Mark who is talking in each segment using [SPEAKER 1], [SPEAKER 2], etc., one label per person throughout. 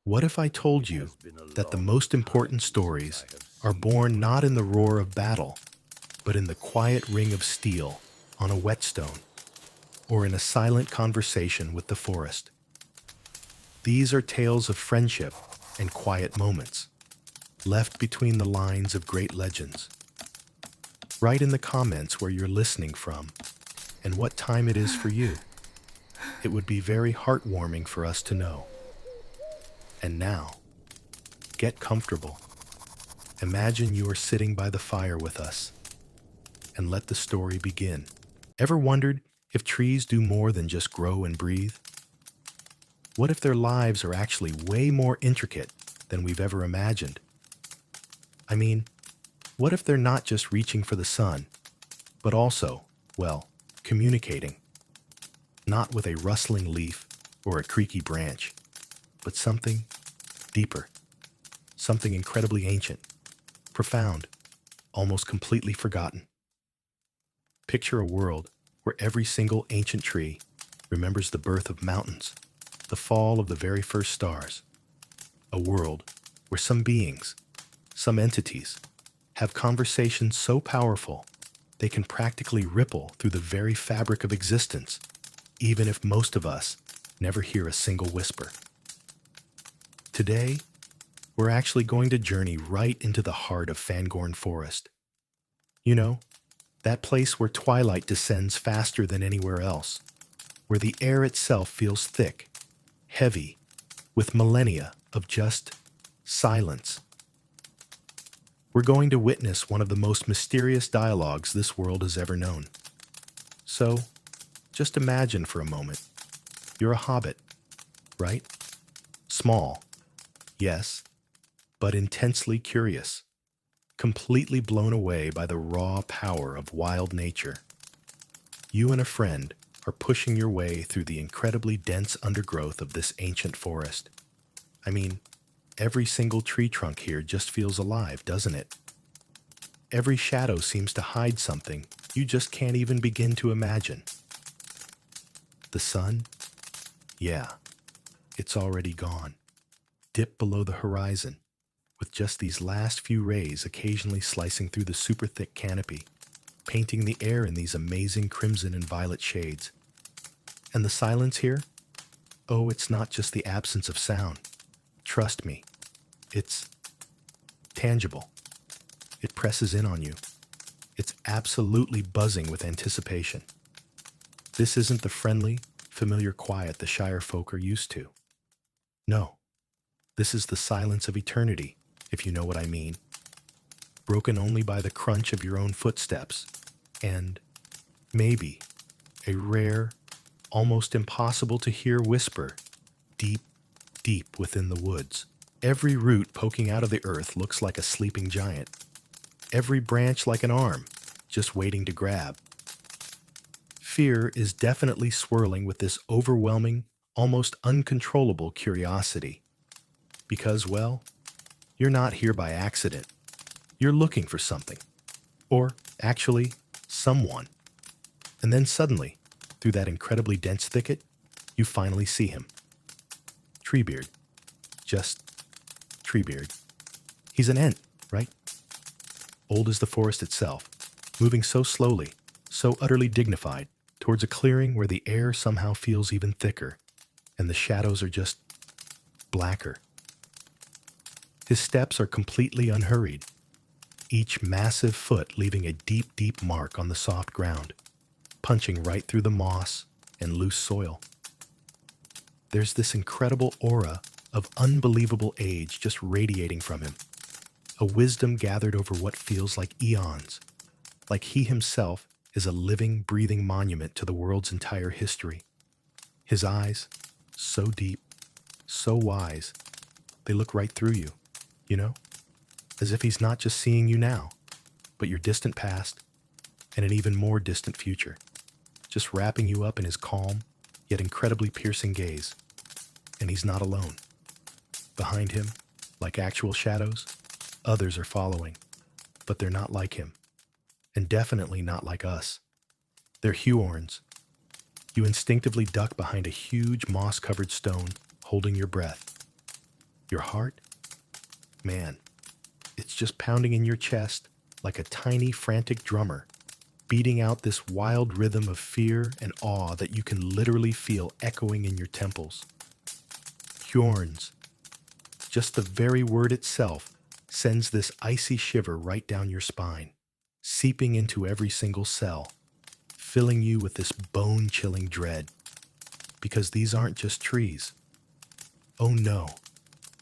[SPEAKER 1] What if I told you that the most important stories are born not in the roar of battle, but in the quiet ring of steel on a whetstone, or in a silent conversation with the forest? These are tales of friendship and quiet moments, left between the lines of great legends. Write in the comments where you're listening from and what time it is for you. It would be very heartwarming for us to know. And now, get comfortable. Imagine you are sitting by the fire with us, and let the story begin. Ever wondered if trees do more than just grow and breathe? What if their lives are actually way more intricate than we've ever imagined? I mean, what if they're not just reaching for the sun, but also, well, communicating? Not with a rustling leaf or a creaky branch, but something deeper, something incredibly ancient, profound, almost completely forgotten. Picture a world where every single ancient tree remembers the birth of mountains, the fall of the very first stars. A world where some beings, some entities, have conversations so powerful they can practically ripple through the very fabric of existence, even if most of us never hear a single whisper. Today, we're actually going to journey right into the heart of Fangorn Forest. You know, that place where twilight descends faster than anywhere else, where the air itself feels thick, heavy, with millennia of just silence. We're going to witness one of the most mysterious dialogues this world has ever known. So, just imagine for a moment, you're a hobbit, right? Small, yes, but intensely curious, completely blown away by the raw power of wild nature. You and a friend are pushing your way through the incredibly dense undergrowth of this ancient forest. I mean, every single tree trunk here just feels alive, doesn't it? Every shadow seems to hide something you just can't even begin to imagine. The sun? Yeah, it's already gone, dipped below the horizon, with just these last few rays occasionally slicing through the super thick canopy, painting the air in these amazing crimson and violet shades. And the silence here? Oh, it's not just the absence of sound. Trust me, it's tangible. It presses in on you. It's absolutely buzzing with anticipation. This isn't the friendly, familiar quiet the Shire folk are used to. No, this is the silence of eternity, if you know what I mean. Broken only by the crunch of your own footsteps, and maybe a rare, almost impossible to hear whisper, deep, deep within the woods. Every root poking out of the earth looks like a sleeping giant. Every branch like an arm, just waiting to grab. Fear is definitely swirling with this overwhelming, almost uncontrollable curiosity. Because, well, you're not here by accident. You're looking for something. Or, actually, someone. And then suddenly, through that incredibly dense thicket, you finally see him. Treebeard. Just Treebeard. He's an Ent, right? Old as the forest itself, moving so slowly, so utterly dignified, towards a clearing where the air somehow feels even thicker, and the shadows are just blacker. His steps are completely unhurried, each massive foot leaving a deep, deep mark on the soft ground, punching right through the moss and loose soil. There's this incredible aura of unbelievable age just radiating from him, a wisdom gathered over what feels like eons, like he himself is a living, breathing monument to the world's entire history. His eyes, so deep, so wise, they look right through you, you know? As if he's not just seeing you now, but your distant past and an even more distant future, just wrapping you up in his calm, yet incredibly piercing gaze. And he's not alone. Behind him, like actual shadows, others are following, but they're not like him, and definitely not like us. They're Huorns. You instinctively duck behind a huge moss-covered stone, holding your breath. Your heart? Man, it's just pounding in your chest like a tiny, frantic drummer, beating out this wild rhythm of fear and awe that you can literally feel echoing in your temples. Huorns. Just the very word itself sends this icy shiver right down your spine, seeping into every single cell, filling you with this bone-chilling dread. Because these aren't just trees. Oh no,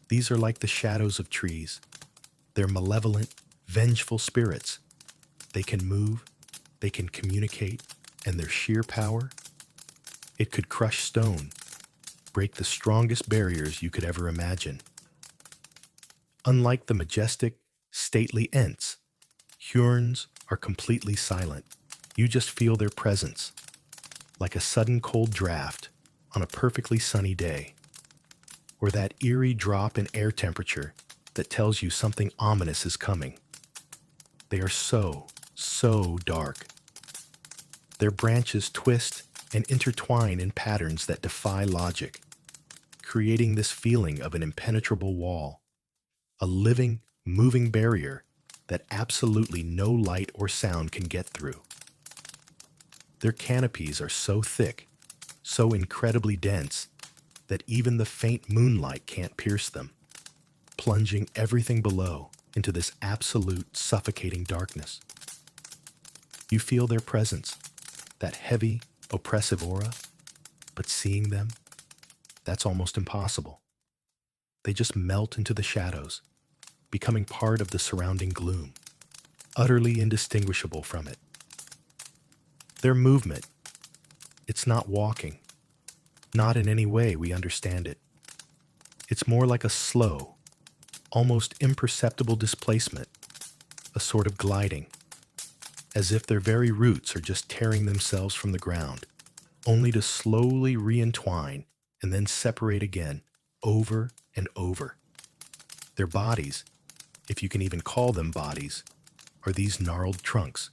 [SPEAKER 1] these are like the shadows of trees. They're malevolent, vengeful spirits. They can move, they can communicate, and their sheer power, it could crush stone, break the strongest barriers you could ever imagine. Unlike the majestic, stately Ents, Huorns are completely silent. You just feel their presence, like a sudden cold draft on a perfectly sunny day, or that eerie drop in air temperature that tells you something ominous is coming. They are so dark. Their branches twist and intertwine in patterns that defy logic, creating this feeling of an impenetrable wall, a living, moving barrier that absolutely no light or sound can get through. Their canopies are so thick, so incredibly dense, that even the faint moonlight can't pierce them, plunging everything below into this absolute suffocating darkness. You feel their presence, that heavy, oppressive aura, but seeing them, that's almost impossible. They just melt into the shadows, becoming part of the surrounding gloom, utterly indistinguishable from it. Their movement, it's not walking, not in any way we understand it. It's more like a slow, almost imperceptible displacement, a sort of gliding, as if their very roots are just tearing themselves from the ground, only to slowly re-entwine and then separate again, over and over. Their bodies, if you can even call them bodies, are these gnarled trunks,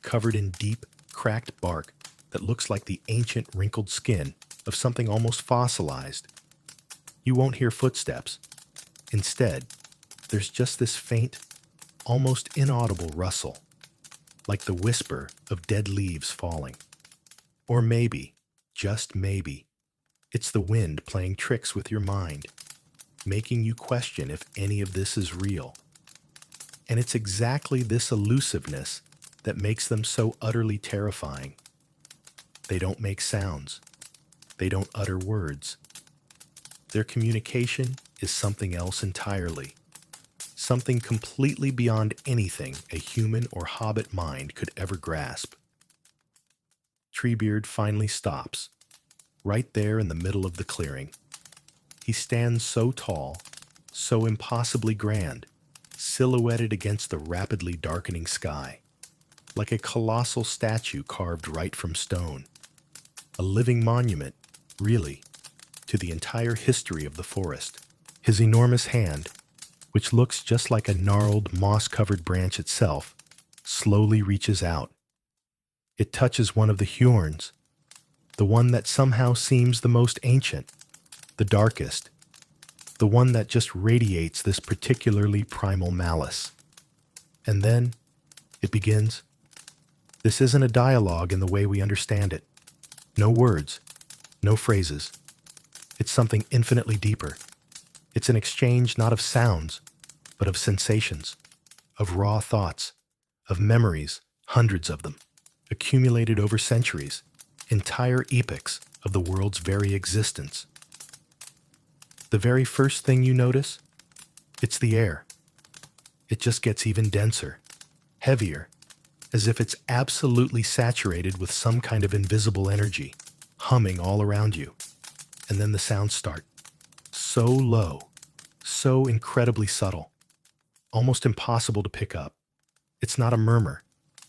[SPEAKER 1] covered in deep, cracked bark that looks like the ancient wrinkled skin of something almost fossilized. You won't hear footsteps. Instead, there's just this faint, almost inaudible rustle, like the whisper of dead leaves falling. Or maybe, just maybe, it's the wind playing tricks with your mind, making you question if any of this is real. And it's exactly this elusiveness that makes them so utterly terrifying. They don't make sounds. They don't utter words. Their communication is something else entirely. Something completely beyond anything a human or Hobbit mind could ever grasp. Treebeard finally stops, right there in the middle of the clearing. He stands so tall, so impossibly grand, silhouetted against the rapidly darkening sky, like a colossal statue carved right from stone. A living monument, really, to the entire history of the forest. His enormous hand, which looks just like a gnarled, moss-covered branch itself, slowly reaches out. It touches one of the Huorns, the one that somehow seems the most ancient, the darkest, the one that just radiates this particularly primal malice. And then it begins. This isn't a dialogue in the way we understand it. No words, no phrases. It's something infinitely deeper. It's an exchange not of sounds, but of sensations, of raw thoughts, of memories, hundreds of them, accumulated over centuries, entire epochs of the world's very existence. The very first thing you notice, it's the air. It just gets even denser, heavier, as if it's absolutely saturated with some kind of invisible energy, humming all around you. And then the sounds start. So low, so incredibly subtle, almost impossible to pick up. It's not a murmur.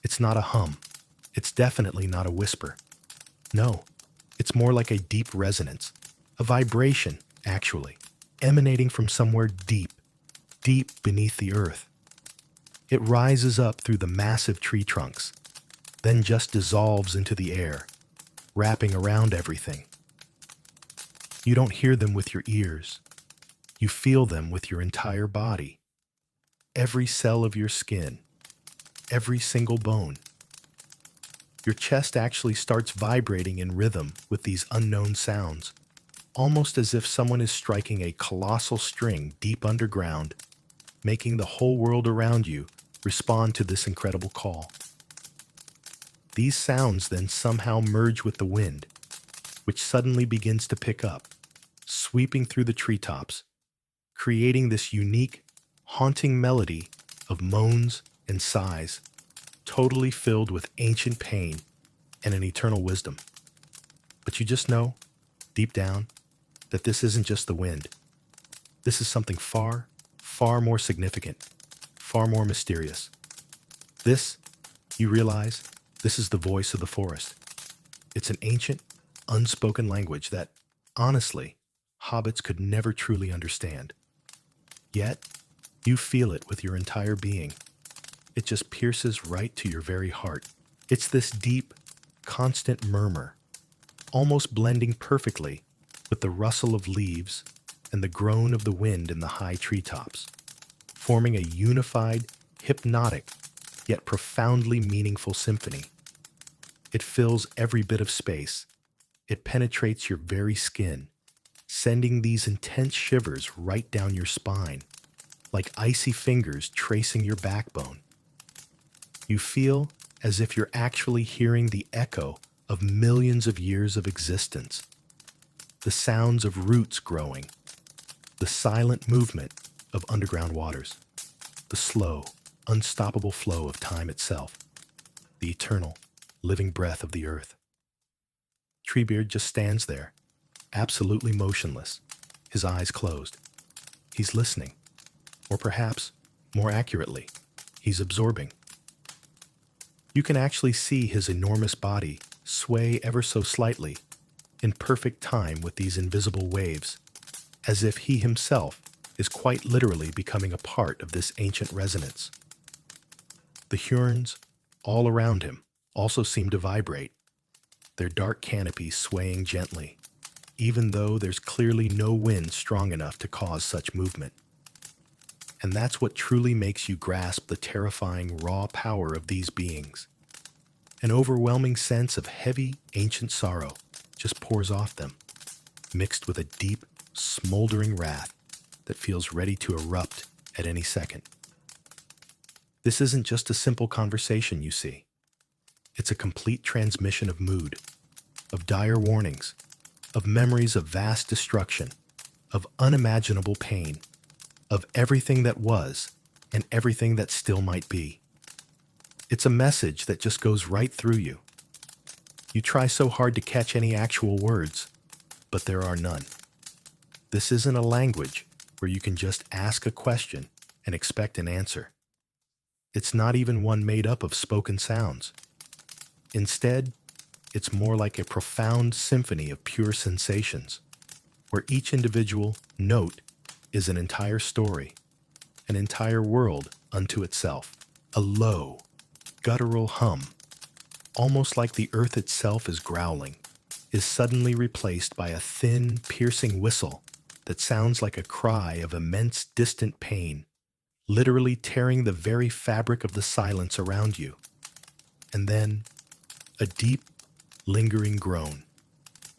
[SPEAKER 1] It's not a hum. It's definitely not a whisper. No, it's more like a deep resonance, a vibration, actually, emanating from somewhere deep, deep beneath the earth. It rises up through the massive tree trunks, then just dissolves into the air, wrapping around everything. You don't hear them with your ears. You feel them with your entire body, every cell of your skin, every single bone. Your chest actually starts vibrating in rhythm with these unknown sounds, almost as if someone is striking a colossal string deep underground, making the whole world around you respond to this incredible call. These sounds then somehow merge with the wind, which suddenly begins to pick up, sweeping through the treetops, creating this unique, haunting melody of moans and sighs, totally filled with ancient pain and an eternal wisdom. But you just know, deep down, that this isn't just the wind. This is something far, far more significant, far more mysterious. This, you realize, this is the voice of the forest. It's an ancient, unspoken language that, honestly, hobbits could never truly understand. Yet, you feel it with your entire being. It just pierces right to your very heart. It's this deep, constant murmur, almost blending perfectly with the rustle of leaves and the groan of the wind in the high treetops, forming a unified, hypnotic, yet profoundly meaningful symphony. It fills every bit of space. It penetrates your very skin, sending these intense shivers right down your spine, like icy fingers tracing your backbone. You feel as if you're actually hearing the echo of millions of years of existence, the sounds of roots growing, the silent movement of underground waters, the slow, unstoppable flow of time itself, the eternal, living breath of the earth. Treebeard just stands there, absolutely motionless, his eyes closed. He's listening, or perhaps, more accurately, he's absorbing. You can actually see his enormous body sway ever so slightly, in perfect time with these invisible waves, as if he himself is quite literally becoming a part of this ancient resonance. The Huorns, all around him, also seem to vibrate, their dark canopies swaying gently, even though there's clearly no wind strong enough to cause such movement. And that's what truly makes you grasp the terrifying raw power of these beings. An overwhelming sense of heavy, ancient sorrow just pours off them, mixed with a deep, smoldering wrath that feels ready to erupt at any second. This isn't just a simple conversation, you see. It's a complete transmission of mood, of dire warnings, of memories of vast destruction, of unimaginable pain, of everything that was and everything that still might be. It's a message that just goes right through you. You try so hard to catch any actual words, but there are none. This isn't a language where you can just ask a question and expect an answer. It's not even one made up of spoken sounds. Instead, it's more like a profound symphony of pure sensations, where each individual note is an entire story, an entire world unto itself. A low, guttural hum, almost like the earth itself is growling, is suddenly replaced by a thin, piercing whistle that sounds like a cry of immense, distant pain, literally tearing the very fabric of the silence around you. And then, a deep, lingering groan,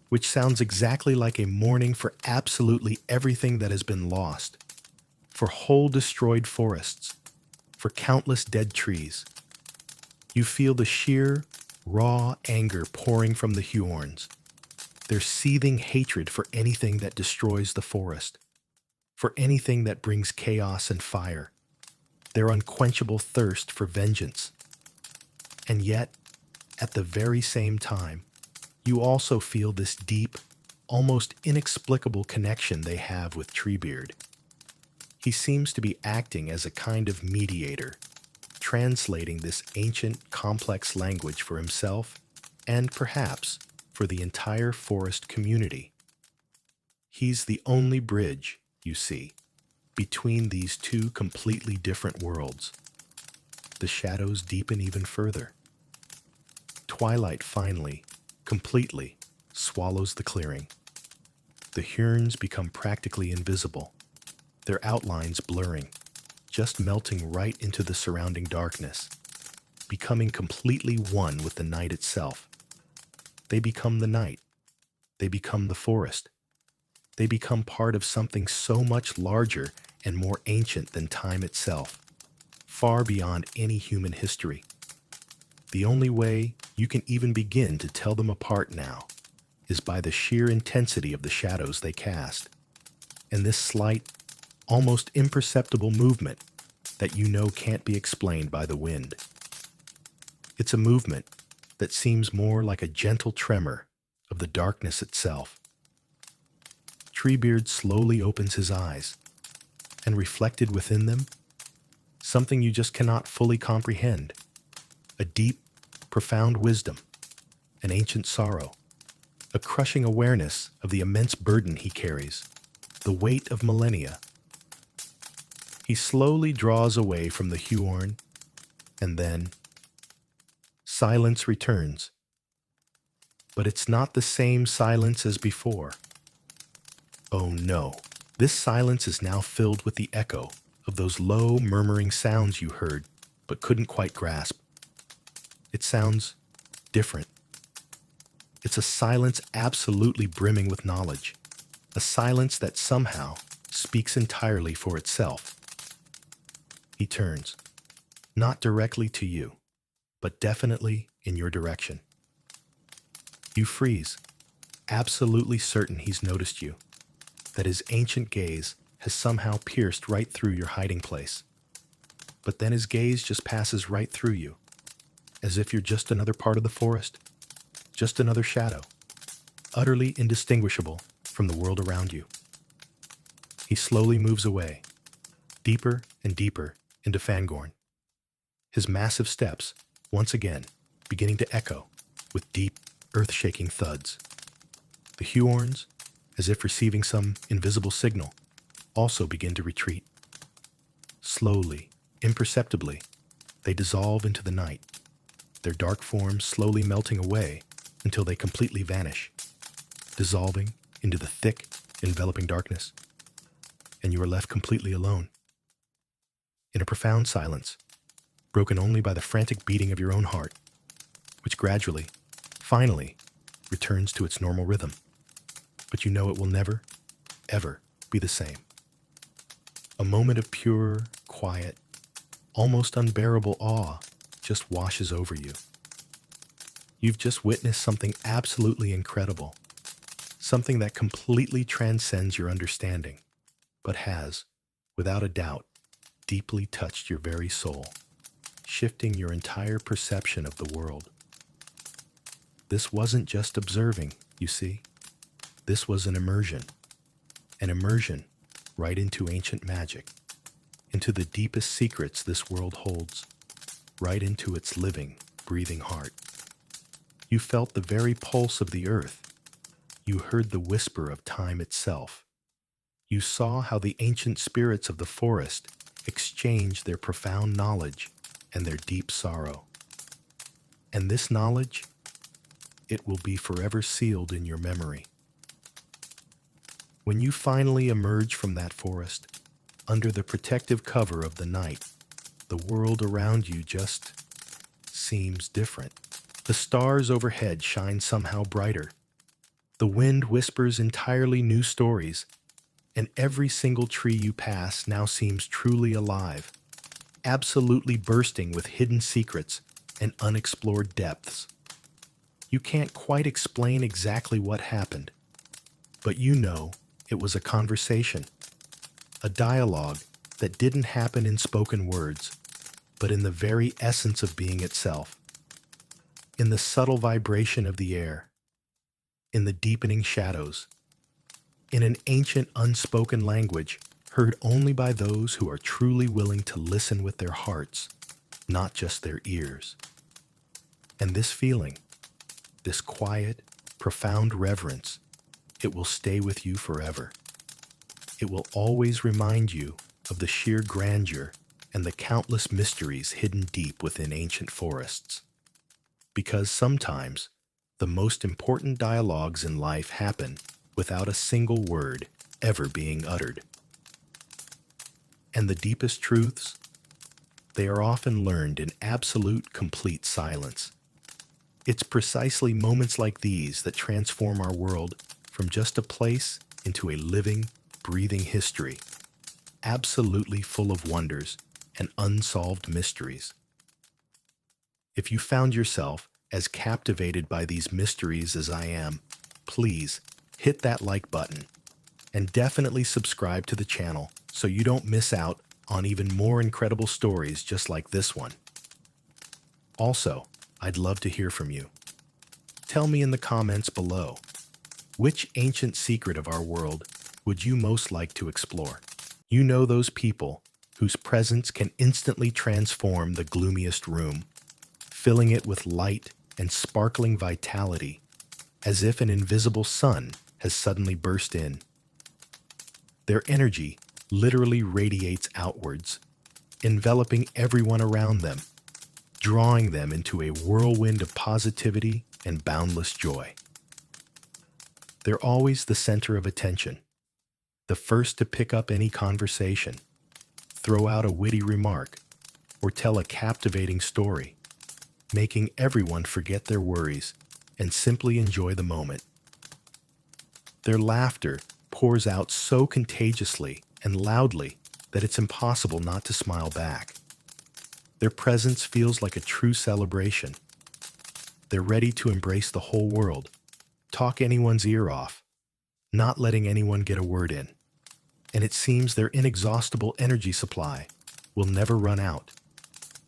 [SPEAKER 1] which sounds exactly like a mourning for absolutely everything that has been lost, for whole destroyed forests, for countless dead trees. You feel the sheer, raw anger pouring from the Huorns, their seething hatred for anything that destroys the forest, for anything that brings chaos and fire, their unquenchable thirst for vengeance. And yet, at the very same time, you also feel this deep, almost inexplicable connection they have with Treebeard. He seems to be acting as a kind of mediator, translating this ancient, complex language for himself and perhaps for the entire forest community. He's the only bridge, you see, between these two completely different worlds. The shadows deepen even further. Twilight finally, completely, swallows the clearing. The Huorns become practically invisible, their outlines blurring, just melting right into the surrounding darkness, becoming completely one with the night itself. They become the night. They become the forest. They become part of something so much larger and more ancient than time itself, far beyond any human history. The only way you can even begin to tell them apart now is by the sheer intensity of the shadows they cast, and this slight, almost imperceptible movement that you know can't be explained by the wind. It's a movement that seems more like a gentle tremor of the darkness itself. Treebeard slowly opens his eyes, and reflected within them, something you just cannot fully comprehend, a deep, profound wisdom, an ancient sorrow, a crushing awareness of the immense burden he carries, the weight of millennia. He slowly draws away from the Huorn, and then silence returns. But it's not the same silence as before. Oh no, this silence is now filled with the echo of those low, murmuring sounds you heard but couldn't quite grasp. It sounds different. It's a silence absolutely brimming with knowledge, a silence that somehow speaks entirely for itself. He turns, not directly to you, but definitely in your direction. You freeze, absolutely certain he's noticed you, that his ancient gaze has somehow pierced right through your hiding place. But then his gaze just passes right through you, as if you're just another part of the forest, just another shadow, utterly indistinguishable from the world around you. He slowly moves away, deeper and deeper into Fangorn, his massive steps, once again, beginning to echo with deep, earth-shaking thuds. The Huorns, as if receiving some invisible signal, also begin to retreat. Slowly, imperceptibly, they dissolve into the night, their dark forms slowly melting away until they completely vanish, dissolving into the thick, enveloping darkness, and you are left completely alone. In a profound silence, broken only by the frantic beating of your own heart, which gradually, finally, returns to its normal rhythm. But you know it will never, ever be the same. A moment of pure, quiet, almost unbearable awe just washes over you. You've just witnessed something absolutely incredible, something that completely transcends your understanding, but has, without a doubt, deeply touched your very soul, shifting your entire perception of the world. This wasn't just observing, you see. This was an immersion right into ancient magic, into the deepest secrets this world holds, right into its living, breathing heart. You felt the very pulse of the earth. You heard the whisper of time itself. You saw how the ancient spirits of the forest exchanged their profound knowledge and their deep sorrow. And this knowledge, it will be forever sealed in your memory. When you finally emerge from that forest, under the protective cover of the night, the world around you just seems different. The stars overhead shine somehow brighter. The wind whispers entirely new stories, and every single tree you pass now seems truly alive, absolutely bursting with hidden secrets and unexplored depths. You can't quite explain exactly what happened, but you know it was a conversation, a dialogue that didn't happen in spoken words, but in the very essence of being itself, in the subtle vibration of the air, in the deepening shadows, in an ancient unspoken language heard only by those who are truly willing to listen with their hearts, not just their ears. And this feeling, this quiet, profound reverence, it will stay with you forever. It will always remind you of the sheer grandeur and the countless mysteries hidden deep within ancient forests. Because sometimes, the most important dialogues in life happen without a single word ever being uttered. And the deepest truths? They are often learned in absolute, complete silence. It's precisely moments like these that transform our world from just a place into a living, breathing history, absolutely full of wonders and unsolved mysteries. If you found yourself as captivated by these mysteries as I am, please hit that like button and definitely subscribe to the channel so you don't miss out on even more incredible stories just like this one. Also, I'd love to hear from you. Tell me in the comments below, which ancient secret of our world would you most like to explore? You know those people whose presence can instantly transform the gloomiest room, filling it with light and sparkling vitality, as if an invisible sun has suddenly burst in. Their energy literally radiates outwards, enveloping everyone around them, drawing them into a whirlwind of positivity and boundless joy. They're always the center of attention, the first to pick up any conversation, throw out a witty remark, or tell a captivating story, making everyone forget their worries and simply enjoy the moment. Their laughter pours out so contagiously and loudly that it's impossible not to smile back. Their presence feels like a true celebration. They're ready to embrace the whole world, talk anyone's ear off, not letting anyone get a word in. And it seems their inexhaustible energy supply will never run out,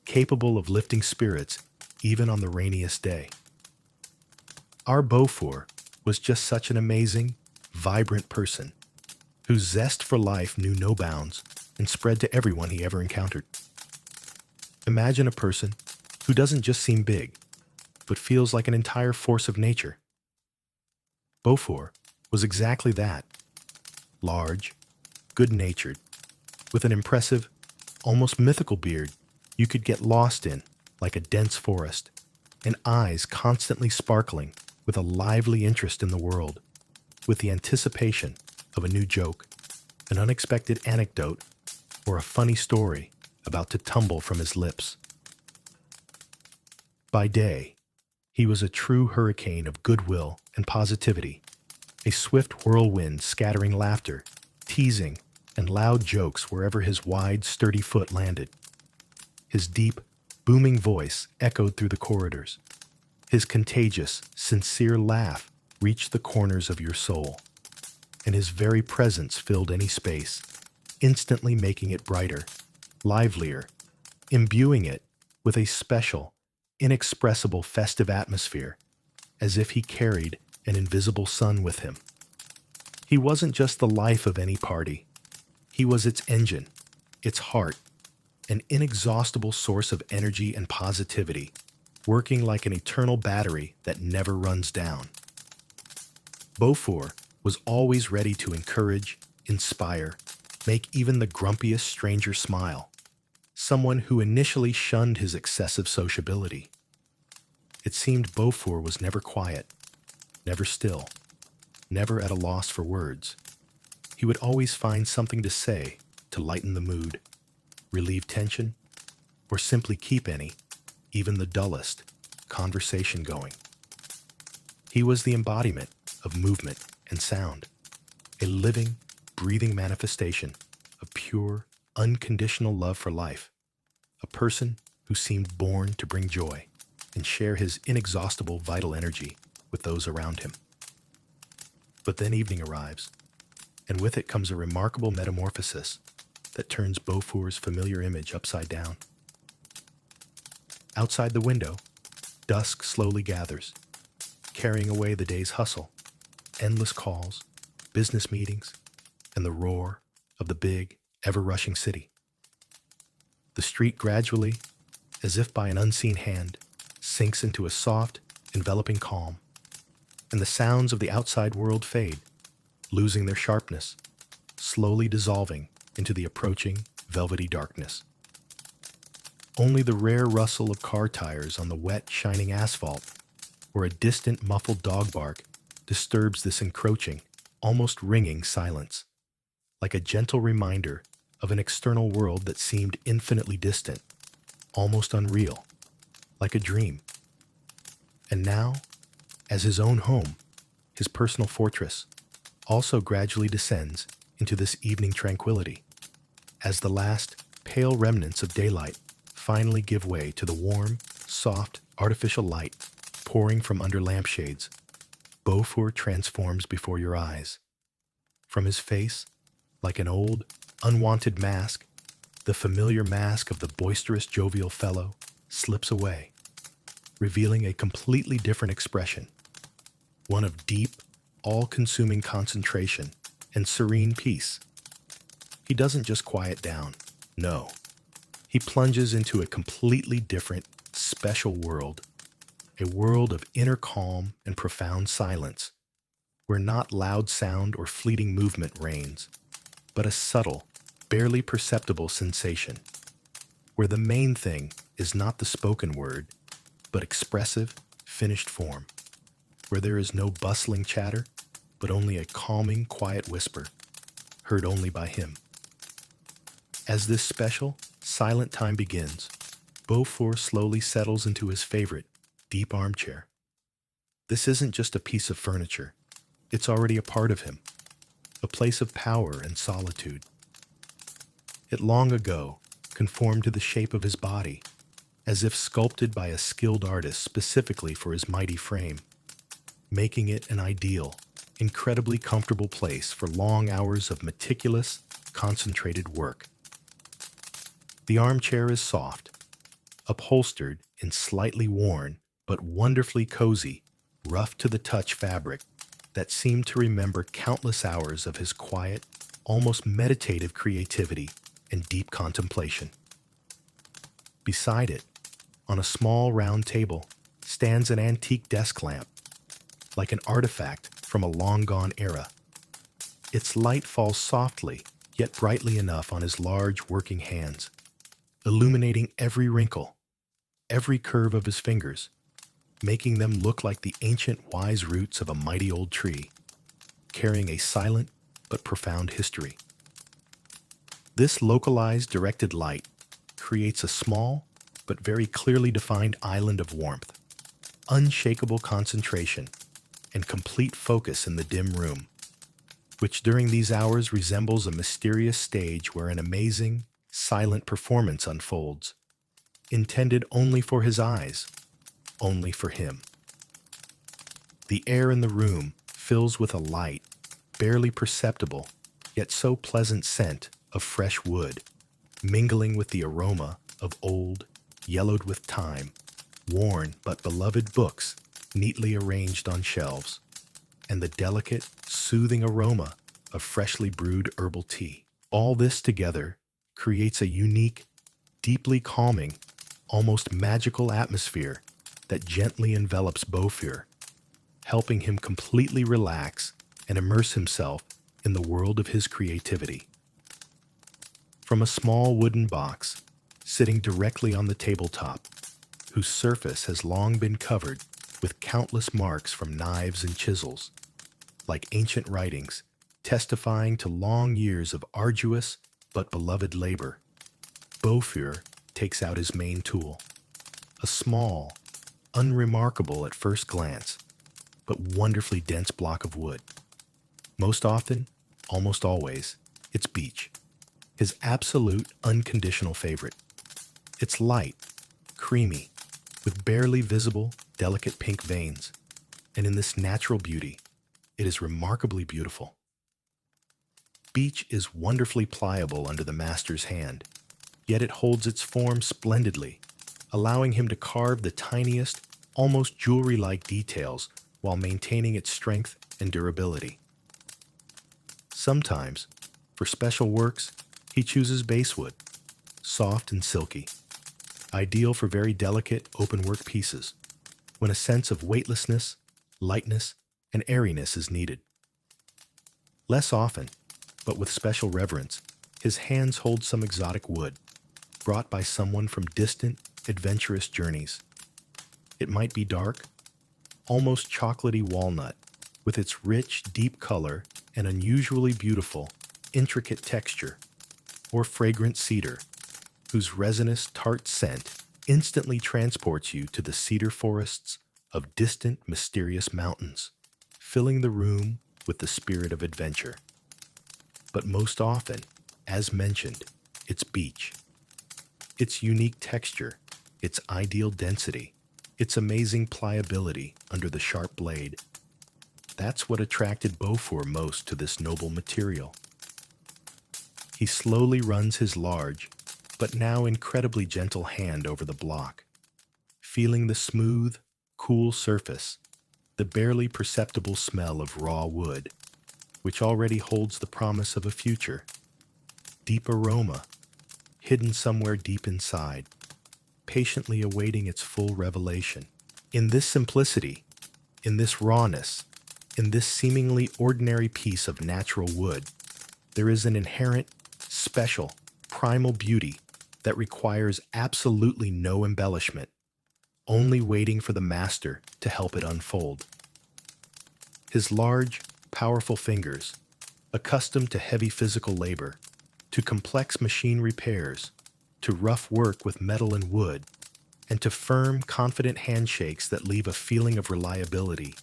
[SPEAKER 1] capable of lifting spirits even on the rainiest day. Our Bofur was just such an amazing, vibrant person whose zest for life knew no bounds and spread to everyone he ever encountered. Imagine a person who doesn't just seem big, but feels like an entire force of nature. Bofur was exactly that. Large, good-natured, with an impressive, almost mythical beard you could get lost in like a dense forest, and eyes constantly sparkling with a lively interest in the world, with the anticipation of a new joke, an unexpected anecdote, or a funny story about to tumble from his lips. By day, he was a true hurricane of goodwill and positivity, a swift whirlwind scattering laughter, teasing, and loud jokes wherever his wide, sturdy foot landed. His deep, booming voice echoed through the corridors. His contagious, sincere laugh reached the corners of your soul, and his very presence filled any space, instantly making it brighter, livelier, imbuing it with a special, inexpressible festive atmosphere, as if he carried an invisible sun with him. He wasn't just the life of any party. He was its engine, its heart, an inexhaustible source of energy and positivity, working like an eternal battery that never runs down. Bofur was always ready to encourage, inspire, make even the grumpiest stranger smile, someone who initially shunned his excessive sociability. It seemed Bofur was never quiet, never still, never at a loss for words. He would always find something to say to lighten the mood, relieve tension, or simply keep any, even the dullest, conversation going. He was the embodiment of movement and sound, a living, breathing manifestation of pure, unconditional love for life, a person who seemed born to bring joy and share his inexhaustible vital energy with those around him. But then evening arrives, and with it comes a remarkable metamorphosis that turns Bofur's familiar image upside down. Outside the window, dusk slowly gathers, carrying away the day's hustle, endless calls, business meetings, and the roar of the big, ever-rushing city. The street gradually, as if by an unseen hand, sinks into a soft, enveloping calm, and the sounds of the outside world fade, losing their sharpness, slowly dissolving into the approaching velvety darkness. Only the rare rustle of car tires on the wet, shining asphalt, or a distant muffled dog bark, disturbs this encroaching, almost ringing silence, like a gentle reminder of an external world that seemed infinitely distant, almost unreal, like a dream. And now, as his own home, his personal fortress also gradually descends into this evening tranquility, as the last pale remnants of daylight finally give way to the warm, soft, artificial light pouring from under lampshades. Bofur transforms before your eyes. From his face, like an old, unwanted mask, the familiar mask of the boisterous, jovial fellow slips away, revealing a completely different expression, one of deep, all-consuming concentration and serene peace. He doesn't just quiet down, no. He plunges into a completely different, special world, a world of inner calm and profound silence, where not loud sound or fleeting movement reigns, but a subtle, barely perceptible sensation, where the main thing is not the spoken word, but expressive, finished form, where there is no bustling chatter, but only a calming, quiet whisper, heard only by him. As this special, silent time begins, Bofur slowly settles into his favorite, deep armchair. This isn't just a piece of furniture. It's already a part of him, a place of power and solitude. It long ago conformed to the shape of his body, as if sculpted by a skilled artist specifically for his mighty frame, making it an ideal, incredibly comfortable place for long hours of meticulous, concentrated work. The armchair is soft, upholstered in slightly worn but wonderfully cozy, rough-to-the-touch fabric that seemed to remember countless hours of his quiet, almost meditative creativity and deep contemplation. Beside it, on a small round table, stands an antique desk lamp, like an artifact from a long-gone era. Its light falls softly, yet brightly enough on his large working hands, illuminating every wrinkle, every curve of his fingers, making them look like the ancient wise roots of a mighty old tree, carrying a silent but profound history. This localized directed light creates a small but very clearly defined island of warmth, unshakable concentration, and complete focus in the dim room, which during these hours resembles a mysterious stage where an amazing, silent performance unfolds, intended only for his eyes, only for him. The air in the room fills with a light, barely perceptible, yet so pleasant scent of fresh wood, mingling with the aroma of old, yellowed with time, worn but beloved books neatly arranged on shelves, and the delicate, soothing aroma of freshly brewed herbal tea. All this together creates a unique, deeply calming, almost magical atmosphere that gently envelops Bofur, helping him completely relax and immerse himself in the world of his creativity. From a small wooden box sitting directly on the tabletop, whose surface has long been covered with countless marks from knives and chisels, like ancient writings testifying to long years of arduous but beloved labor, Bofur takes out his main tool, a small, unremarkable at first glance, but wonderfully dense block of wood. Most often, almost always, it's beech, his absolute unconditional favorite. It's light, creamy, with barely visible, delicate pink veins, and in this natural beauty, it is remarkably beautiful. Beech is wonderfully pliable under the master's hand, yet it holds its form splendidly, allowing him to carve the tiniest, almost jewelry-like details while maintaining its strength and durability. Sometimes, for special works, he chooses basswood, soft and silky, ideal for very delicate open-work pieces, when a sense of weightlessness, lightness, and airiness is needed. Less often, but with special reverence, his hands hold some exotic wood, brought by someone from distant, adventurous journeys. It might be dark, almost chocolatey walnut, with its rich, deep color and unusually beautiful, intricate texture, or fragrant cedar, whose resinous, tart scent instantly transports you to the cedar forests of distant, mysterious mountains, filling the room with the spirit of adventure. But most often, as mentioned, it's beech. Its unique texture, its ideal density, its amazing pliability under the sharp blade. That's what attracted Bofur most to this noble material. He slowly runs his large, but now incredibly gentle hand over the block, feeling the smooth, cool surface, the barely perceptible smell of raw wood, which already holds the promise of a future. Deep aroma, hidden somewhere deep inside, patiently awaiting its full revelation. In this simplicity, in this rawness, in this seemingly ordinary piece of natural wood, there is an inherent, special, primal beauty that requires absolutely no embellishment, only waiting for the master to help it unfold. His large, powerful fingers, accustomed to heavy physical labor, to complex machine repairs, to rough work with metal and wood, and to firm, confident handshakes that leave a feeling of reliability,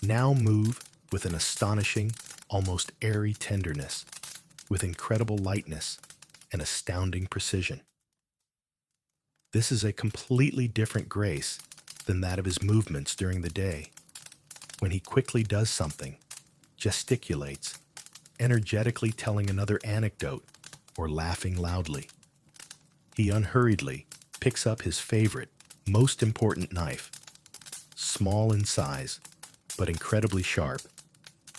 [SPEAKER 1] now move with an astonishing, almost airy tenderness, with incredible lightness and astounding precision. This is a completely different grace than that of his movements during the day, when he quickly does something, gesticulates, energetically telling another anecdote, or laughing loudly. He unhurriedly picks up his favorite, most important knife, small in size, but incredibly sharp,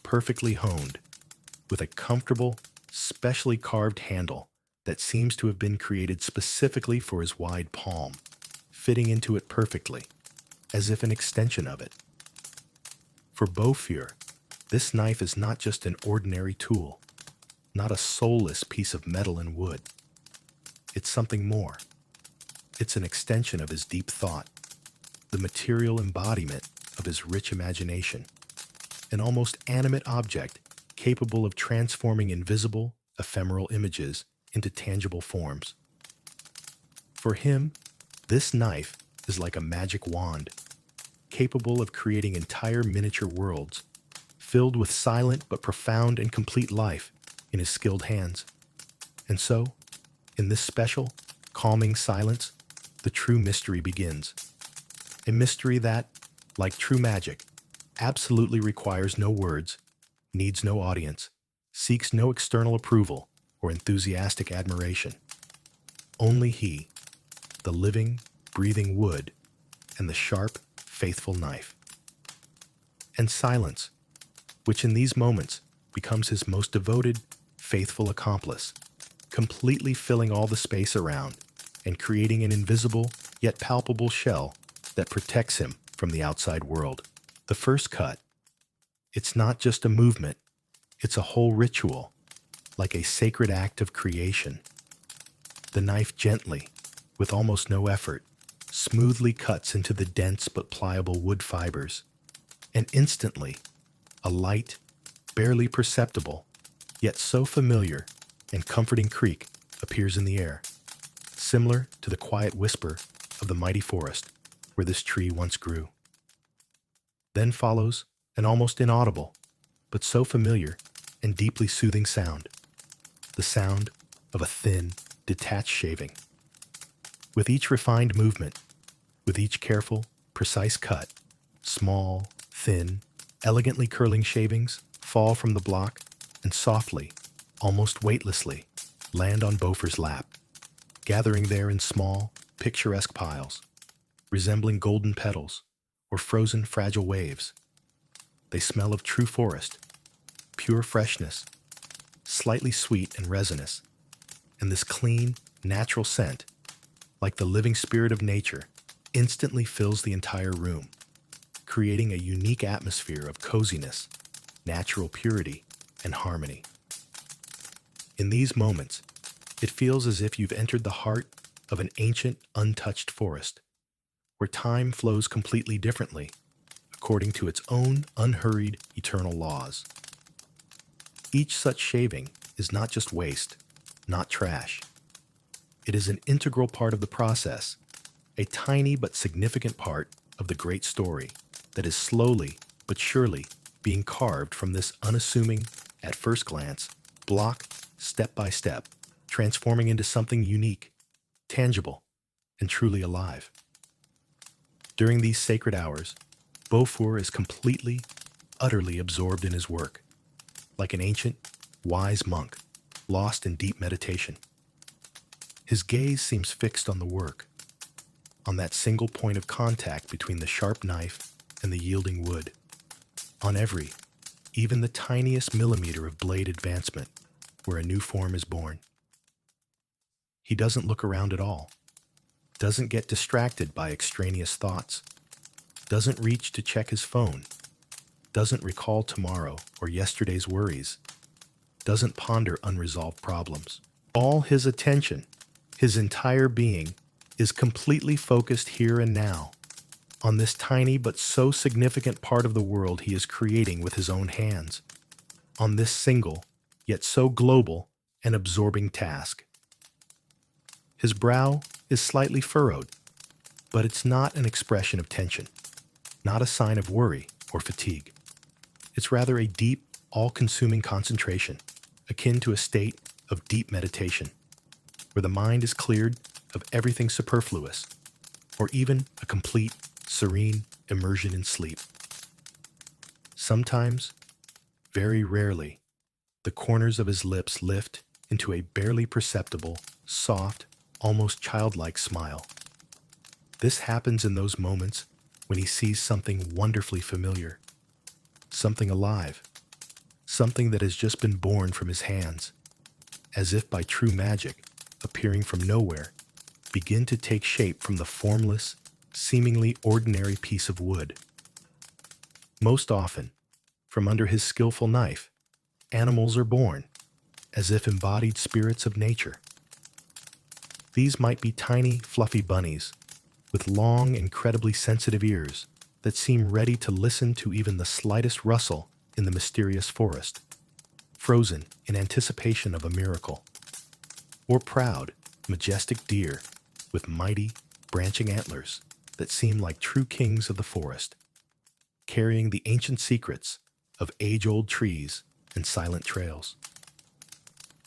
[SPEAKER 1] perfectly honed, with a comfortable, specially carved handle that seems to have been created specifically for his wide palm, fitting into it perfectly, as if an extension of it. For Bofur, this knife is not just an ordinary tool, not a soulless piece of metal and wood. It's something more. It's an extension of his deep thought, the material embodiment of his rich imagination, an almost animate object capable of transforming invisible, ephemeral images into tangible forms. For him, this knife is like a magic wand, capable of creating entire miniature worlds, filled with silent but profound and complete life in his skilled hands. And so, in this special, calming silence, the true mystery begins. A mystery that, like true magic, absolutely requires no words, needs no audience, seeks no external approval or enthusiastic admiration. Only he, the living, breathing wood, and the sharp, faithful knife. And silence, which in these moments becomes his most devoted, faithful accomplice, completely filling all the space around and creating an invisible yet palpable shell that protects him from the outside world. The first cut, it's not just a movement, it's a whole ritual, like a sacred act of creation. The knife gently, with almost no effort, smoothly cuts into the dense but pliable wood fibers, and instantly, a light, barely perceptible, yet so familiar and comforting creak appears in the air, similar to the quiet whisper of the mighty forest where this tree once grew. Then follows an almost inaudible, but so familiar and deeply soothing sound, the sound of a thin, detached shaving. With each refined movement, with each careful, precise cut, small, thin, elegantly curling shavings fall from the block and softly, almost weightlessly, land on Bofur's lap, gathering there in small, picturesque piles, resembling golden petals or frozen fragile waves. They smell of true forest, pure freshness, slightly sweet and resinous, and this clean, natural scent, like the living spirit of nature, instantly fills the entire room, creating a unique atmosphere of coziness, natural purity, and harmony. In these moments, it feels as if you've entered the heart of an ancient, untouched forest, where time flows completely differently, according to its own unhurried, eternal laws. Each such shaving is not just waste, not trash. It is an integral part of the process, a tiny but significant part of the great story that is slowly but surely being carved from this unassuming, at first glance, block, step by step, transforming into something unique, tangible, and truly alive. During these sacred hours, Bofur is completely, utterly absorbed in his work, like an ancient, wise monk, lost in deep meditation. His gaze seems fixed on the work, on that single point of contact between the sharp knife and the yielding wood, on every, even the tiniest millimeter of blade advancement where a new form is born. He doesn't look around at all, doesn't get distracted by extraneous thoughts, doesn't reach to check his phone, doesn't recall tomorrow or yesterday's worries, doesn't ponder unresolved problems. All his attention, his entire being, is completely focused here and now, on this tiny but so significant part of the world he is creating with his own hands, on this single, yet so global and absorbing task. His brow is slightly furrowed, but it's not an expression of tension, not a sign of worry or fatigue. It's rather a deep, all-consuming concentration, akin to a state of deep meditation, where the mind is cleared of everything superfluous, or even a complete, serene immersion in sleep. Sometimes, very rarely, the corners of his lips lift into a barely perceptible, soft, almost childlike smile. This happens in those moments when he sees something wonderfully familiar, something alive, something that has just been born from his hands, as if by true magic, appearing from nowhere, begin to take shape from the formless, seemingly ordinary piece of wood. Most often, from under his skillful knife, animals are born, as if embodied spirits of nature. These might be tiny, fluffy bunnies, with long, incredibly sensitive ears that seem ready to listen to even the slightest rustle in the mysterious forest, frozen in anticipation of a miracle. Or proud, majestic deer with mighty, branching antlers that seem like true kings of the forest, carrying the ancient secrets of age-old trees and silent trails.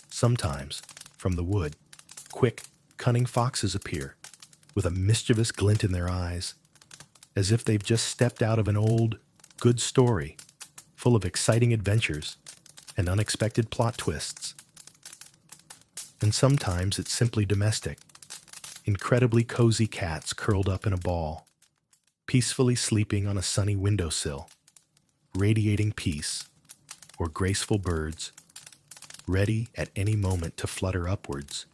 [SPEAKER 1] Sometimes, from the wood, quick, cunning foxes appear, with a mischievous glint in their eyes, as if they've just stepped out of an old, good story, full of exciting adventures and unexpected plot twists. And sometimes it's simply domestic, incredibly cozy cats curled up in a ball, peacefully sleeping on a sunny windowsill, radiating peace, or graceful birds, ready at any moment to flutter upwards,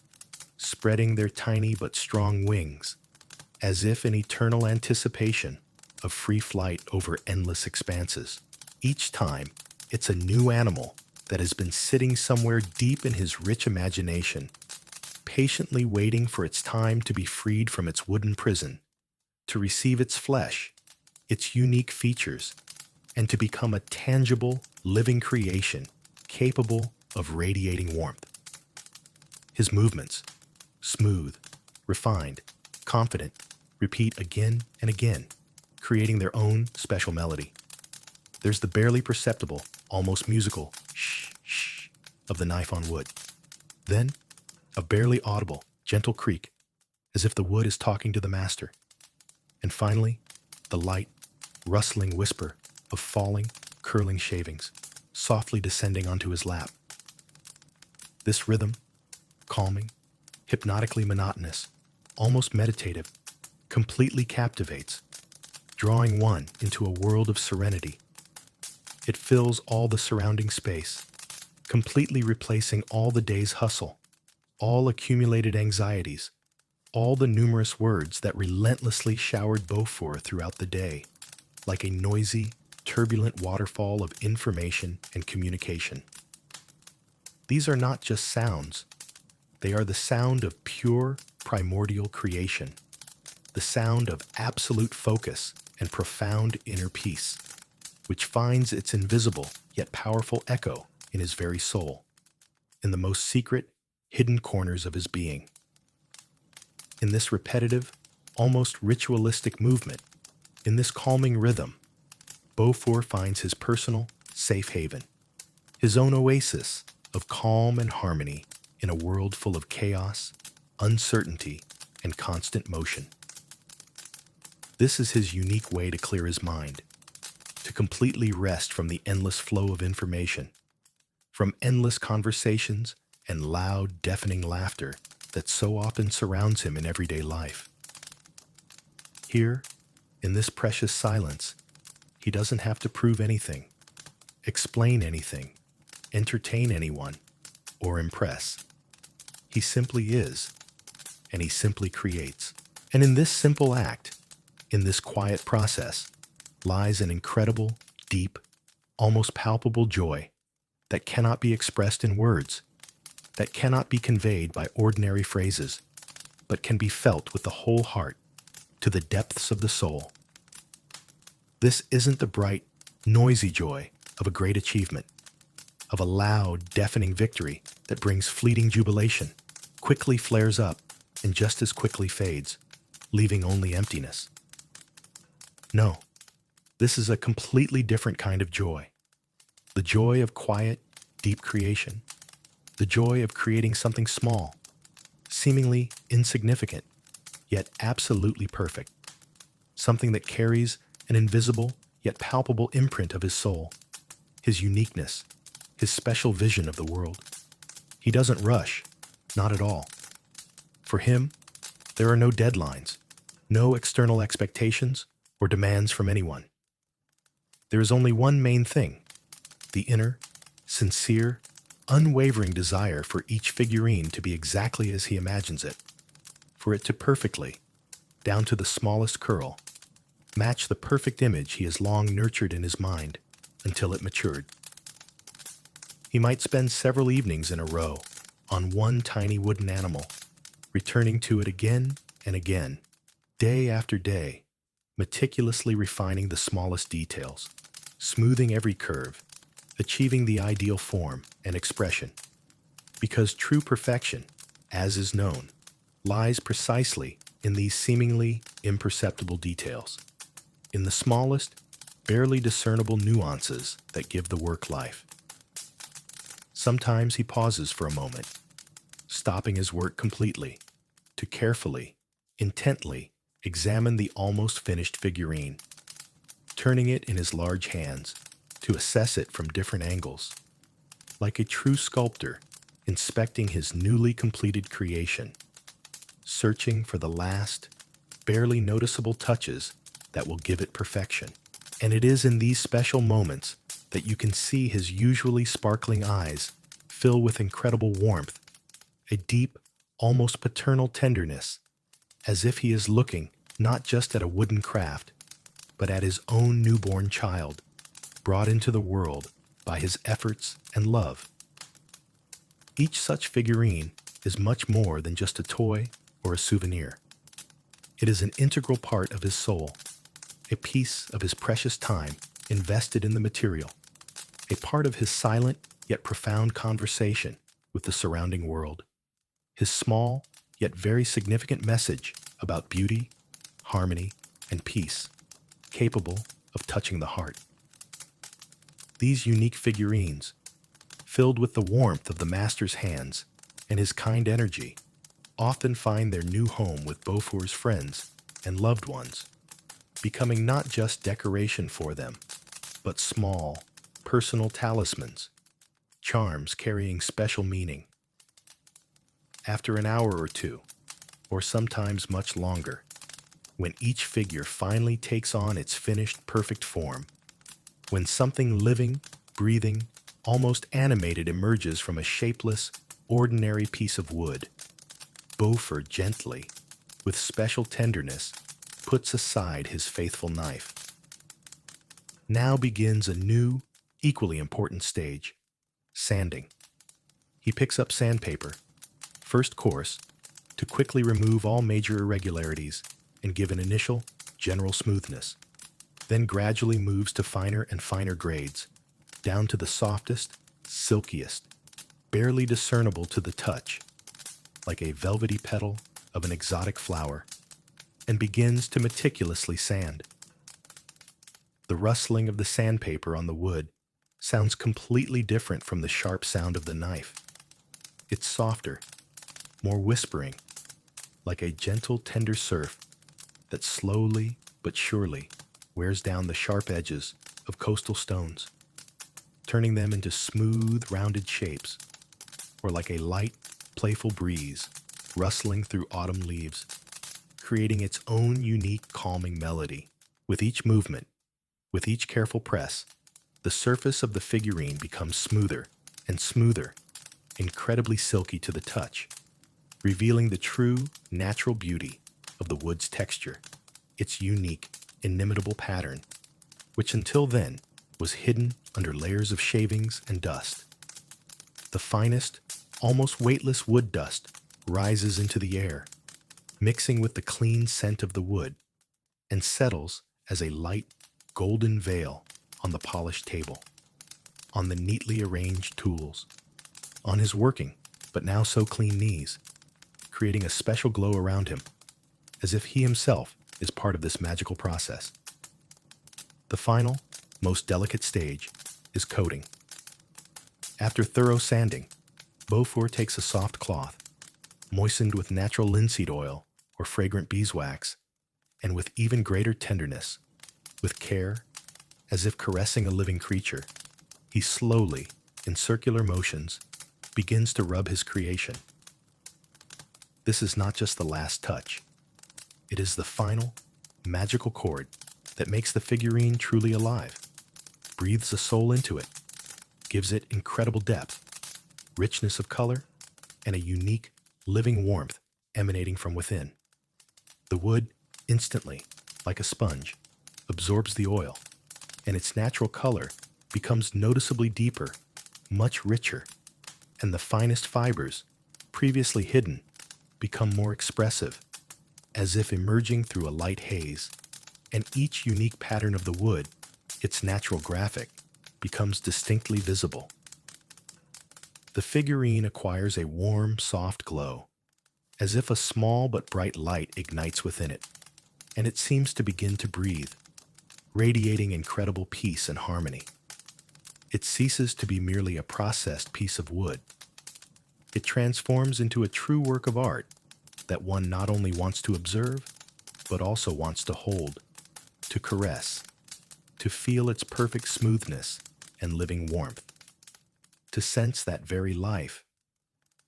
[SPEAKER 1] spreading their tiny but strong wings, as if in eternal anticipation of free flight over endless expanses. Each time, it's a new animal that has been sitting somewhere deep in his rich imagination, patiently waiting for its time to be freed from its wooden prison, to receive its flesh, its unique features, and to become a tangible, living creation capable of radiating warmth. His movements, smooth, refined, confident, repeat again and again, creating their own special melody. There's the barely perceptible, almost musical shh, shh of the knife on wood. Then, a barely audible, gentle creak, as if the wood is talking to the master. And finally, the light, rustling whisper of falling, curling shavings, softly descending onto his lap. This rhythm, calming, hypnotically monotonous, almost meditative, completely captivates, drawing one into a world of serenity. It fills all the surrounding space, completely replacing all the day's hustle, all accumulated anxieties, all the numerous words that relentlessly showered Bofur throughout the day, like a noisy, turbulent waterfall of information and communication. These are not just sounds. They are the sound of pure, primordial creation, the sound of absolute focus and profound inner peace, which finds its invisible yet powerful echo in his very soul, in the most secret hidden corners of his being. In this repetitive, almost ritualistic movement, in this calming rhythm, Bofur finds his personal, safe haven, his own oasis of calm and harmony in a world full of chaos, uncertainty, and constant motion. This is his unique way to clear his mind, to completely rest from the endless flow of information, from endless conversations and loud, deafening laughter that so often surrounds him in everyday life. Here, in this precious silence, he doesn't have to prove anything, explain anything, entertain anyone, or impress. He simply is, and he simply creates. And in this simple act, in this quiet process, lies an incredible, deep, almost palpable joy that cannot be expressed in words, that cannot be conveyed by ordinary phrases, but can be felt with the whole heart, to the depths of the soul. This isn't the bright, noisy joy of a great achievement, of a loud, deafening victory that brings fleeting jubilation, quickly flares up, and just as quickly fades, leaving only emptiness. No, this is a completely different kind of joy. The joy of quiet, deep creation. The joy of creating something small, seemingly insignificant, yet absolutely perfect. Something that carries an invisible yet palpable imprint of his soul, his uniqueness, his special vision of the world. He doesn't rush, not at all. For him, there are no deadlines, no external expectations or demands from anyone. There is only one main thing: the inner, sincere, unwavering desire for each figurine to be exactly as he imagines it, for it to perfectly, down to the smallest curl, match the perfect image he has long nurtured in his mind until it matured. He might spend several evenings in a row on one tiny wooden animal, returning to it again and again, day after day, meticulously refining the smallest details, smoothing every curve, achieving the ideal form and expression. Because true perfection, as is known, lies precisely in these seemingly imperceptible details, in the smallest, barely discernible nuances that give the work life. Sometimes he pauses for a moment, stopping his work completely, to carefully, intently examine the almost finished figurine, turning it in his large hands to assess it from different angles, like a true sculptor inspecting his newly completed creation, searching for the last, barely noticeable touches that will give it perfection. And it is in these special moments that you can see his usually sparkling eyes fill with incredible warmth, a deep, almost paternal tenderness, as if he is looking not just at a wooden craft, but at his own newborn child, brought into the world by his efforts and love. Each such figurine is much more than just a toy or a souvenir. It is an integral part of his soul, a piece of his precious time invested in the material, a part of his silent yet profound conversation with the surrounding world, his small yet very significant message about beauty, harmony, and peace, capable of touching the heart. These unique figurines, filled with the warmth of the master's hands and his kind energy, often find their new home with Bofur's friends and loved ones, becoming not just decoration for them, but small, personal talismans, charms carrying special meaning. After an hour or two, or sometimes much longer, when each figure finally takes on its finished perfect form, when something living, breathing, almost animated emerges from a shapeless, ordinary piece of wood, Bofur gently, with special tenderness, puts aside his faithful knife. Now begins a new, equally important stage: sanding. He picks up sandpaper, first coarse, to quickly remove all major irregularities and give an initial, general smoothness, then gradually moves to finer and finer grades, down to the softest, silkiest, barely discernible to the touch, like a velvety petal of an exotic flower and begins to meticulously sand. The rustling of the sandpaper on the wood sounds completely different from the sharp sound of the knife. It's softer, more whispering, like a gentle, tender surf that slowly but surely wears down the sharp edges of coastal stones, turning them into smooth, rounded shapes, or like a light, playful breeze rustling through autumn leaves, creating its own unique, calming melody. With each movement, with each careful press, the surface of the figurine becomes smoother and smoother, incredibly silky to the touch, revealing the true, natural beauty of the wood's texture, its unique, inimitable pattern, which until then was hidden under layers of shavings and dust. The finest, almost weightless wood dust rises into the air, mixing with the clean scent of the wood, and settles as a light, golden veil on the polished table, on the neatly arranged tools, on his working, but now so clean knees, creating a special glow around him, as if he himself is part of this magical process. The final, most delicate stage is coating. After thorough sanding, Bofur takes a soft cloth, moistened with natural linseed oil or fragrant beeswax, and with even greater tenderness, with care, as if caressing a living creature, he slowly, in circular motions, begins to rub his creation. This is not just the last touch. It is the final, magical chord that makes the figurine truly alive, breathes a soul into it, gives it incredible depth, richness of color, and a unique, living warmth emanating from within. The wood, instantly, like a sponge, absorbs the oil, and its natural color becomes noticeably deeper, much richer, and the finest fibers, previously hidden, become more expressive, as if emerging through a light haze, and each unique pattern of the wood, its natural graphic, becomes distinctly visible. The figurine acquires a warm, soft glow, as if a small but bright light ignites within it, and it seems to begin to breathe, radiating incredible peace and harmony. It ceases to be merely a processed piece of wood. It transforms into a true work of art that one not only wants to observe, but also wants to hold, to caress, to feel its perfect smoothness and living warmth, to sense that very life,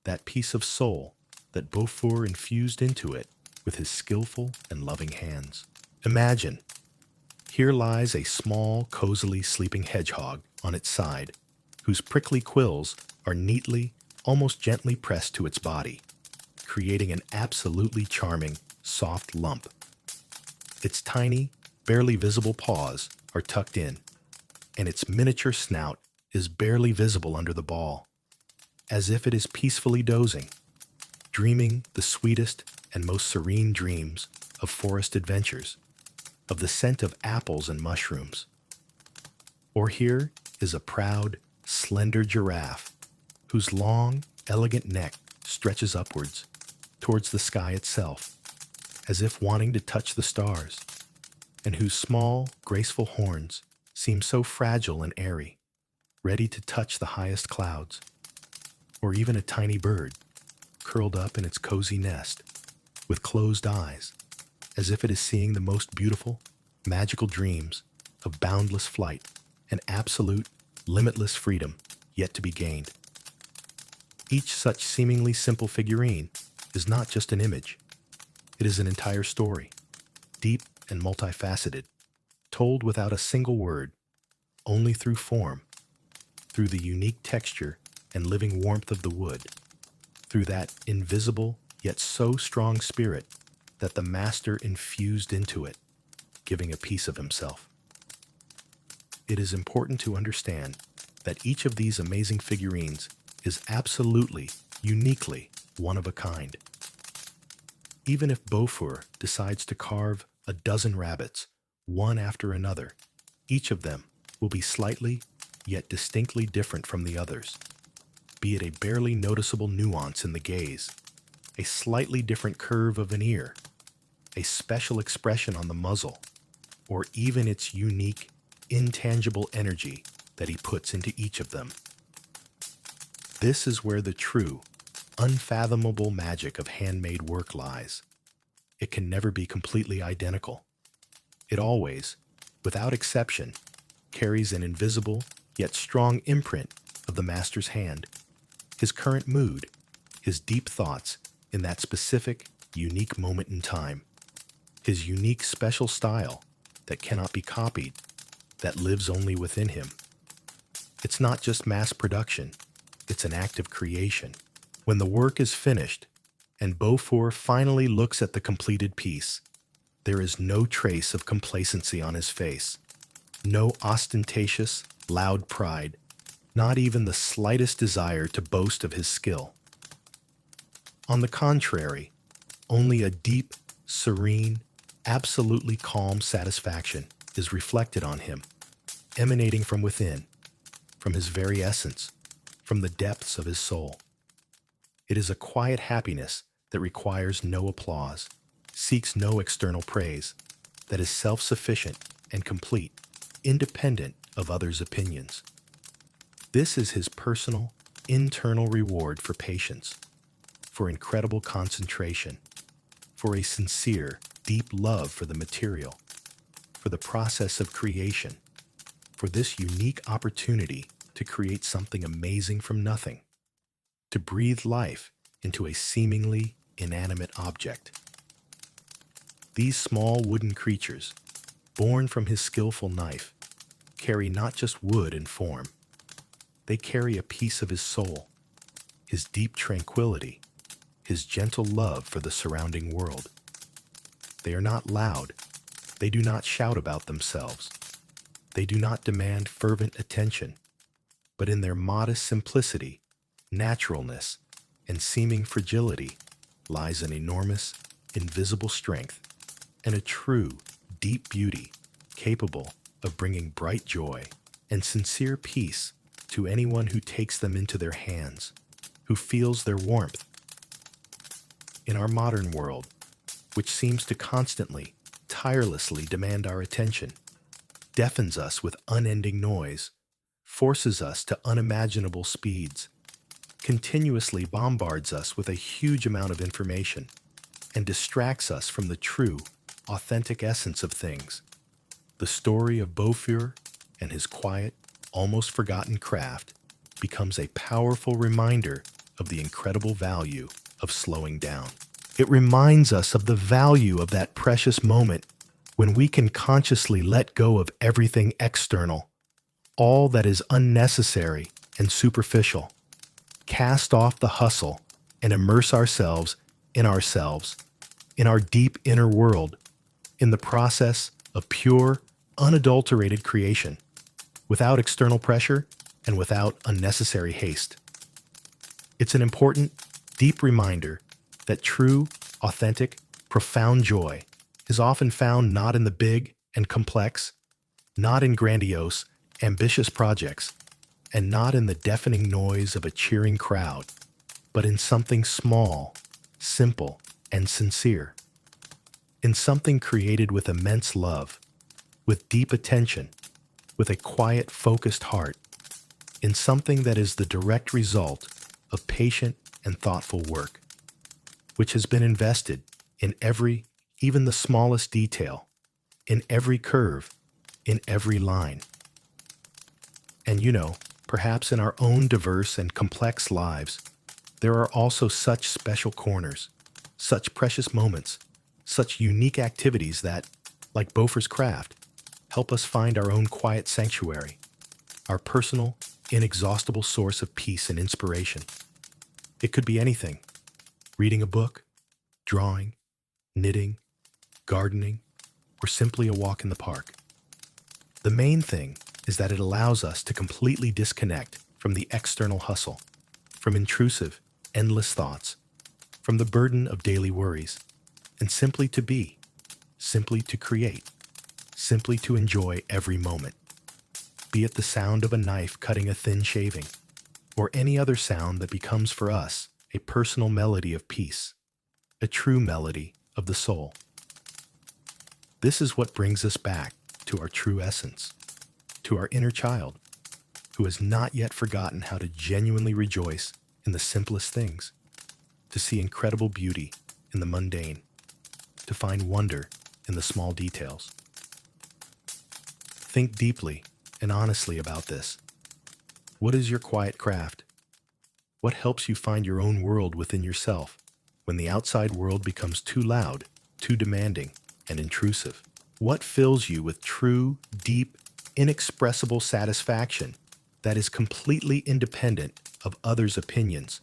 [SPEAKER 1] that piece of soul that Bofur infused into it with his skillful and loving hands. Imagine, here lies a small, cozily sleeping hedgehog on its side, whose prickly quills are neatly, almost gently pressed to its body, creating an absolutely charming, soft lump. Its tiny, barely visible paws are tucked in, and its miniature snout is barely visible under the ball, as if it is peacefully dozing, dreaming the sweetest and most serene dreams of forest adventures, of the scent of apples and mushrooms. Or here is a proud, slender giraffe, whose long, elegant neck stretches upwards, towards the sky itself, as if wanting to touch the stars, and whose small, graceful horns seem so fragile and airy, ready to touch the highest clouds. Or even a tiny bird, curled up in its cozy nest, with closed eyes, as if it is seeing the most beautiful, magical dreams of boundless flight and absolute, limitless freedom yet to be gained. Each such seemingly simple figurine is not just an image. It is an entire story, deep and multifaceted, told without a single word, only through form, through the unique texture and living warmth of the wood, through that invisible yet so strong spirit that the master infused into it, giving a piece of himself. It is important to understand that each of these amazing figurines is absolutely, uniquely one of a kind. Even if Bofur decides to carve a dozen rabbits, one after another, each of them will be slightly, yet distinctly different from the others, be it a barely noticeable nuance in the gaze, a slightly different curve of an ear, a special expression on the muzzle, or even its unique, intangible energy that he puts into each of them. This is where the true, unfathomable magic of handmade work lies. It can never be completely identical. It always, without exception, carries an invisible yet strong imprint of the master's hand, his current mood, his deep thoughts in that specific, unique moment in time, his unique special style that cannot be copied, that lives only within him. It's not just mass production, it's an act of creation. When the work is finished, and Bofur finally looks at the completed piece, there is no trace of complacency on his face, no ostentatious, loud pride, not even the slightest desire to boast of his skill. On the contrary, only a deep, serene, absolutely calm satisfaction is reflected on him, emanating from within, from his very essence, from the depths of his soul. It is a quiet happiness that requires no applause, seeks no external praise, that is self-sufficient and complete, independent of others' opinions. This is his personal, internal reward for patience, for incredible concentration, for a sincere, deep love for the material, for the process of creation, for this unique opportunity to create something amazing from nothing, to breathe life into a seemingly inanimate object. These small wooden creatures, born from his skillful knife, carry not just wood and form. They carry a piece of his soul, his deep tranquility, his gentle love for the surrounding world. They are not loud. They do not shout about themselves. They do not demand fervent attention, but in their modest simplicity, naturalness, and seeming fragility lies an enormous, invisible strength and a true, deep beauty capable of bringing bright joy and sincere peace to anyone who takes them into their hands, who feels their warmth. In our modern world, which seems to constantly, tirelessly demand our attention, deafens us with unending noise, forces us to unimaginable speeds, continuously bombards us with a huge amount of information, and distracts us from the true, authentic essence of things. The story of Bofur and his quiet, almost forgotten craft becomes a powerful reminder of the incredible value of slowing down. It reminds us of the value of that precious moment when we can consciously let go of everything external, all that is unnecessary and superficial, cast off the hustle and immerse ourselves, in our deep inner world, in the process of pure, unadulterated creation, without external pressure and without unnecessary haste. It's an important, deep reminder that true, authentic, profound joy is often found not in the big and complex, not in grandiose, ambitious projects, and not in the deafening noise of a cheering crowd, but in something small, simple, and sincere. In something created with immense love, with deep attention, with a quiet, focused heart, in something that is the direct result of patient and thoughtful work, which has been invested in every, even the smallest detail, in every curve, in every line. And perhaps in our own diverse and complex lives, there are also such special corners, such precious moments, such unique activities that, like Bofur's craft, help us find our own quiet sanctuary, our personal, inexhaustible source of peace and inspiration. It could be anything: reading a book, drawing, knitting, gardening, or simply a walk in the park. The main thing is that it allows us to completely disconnect from the external hustle, from intrusive, endless thoughts, from the burden of daily worries, and simply to be, simply to create, simply to enjoy every moment. Be it the sound of a knife cutting a thin shaving, or any other sound that becomes for us a personal melody of peace. a true melody of the soul. This is what brings us back to our true essence, to our inner child, who has not yet forgotten how to genuinely rejoice in the simplest things, to see incredible beauty in the mundane, to find wonder in the small details. Think deeply and honestly about this. What is your quiet craft? What helps you find your own world within yourself when the outside world becomes too loud, too demanding, and intrusive? What fills you with true, deep, inexpressible satisfaction that is completely independent of others' opinions,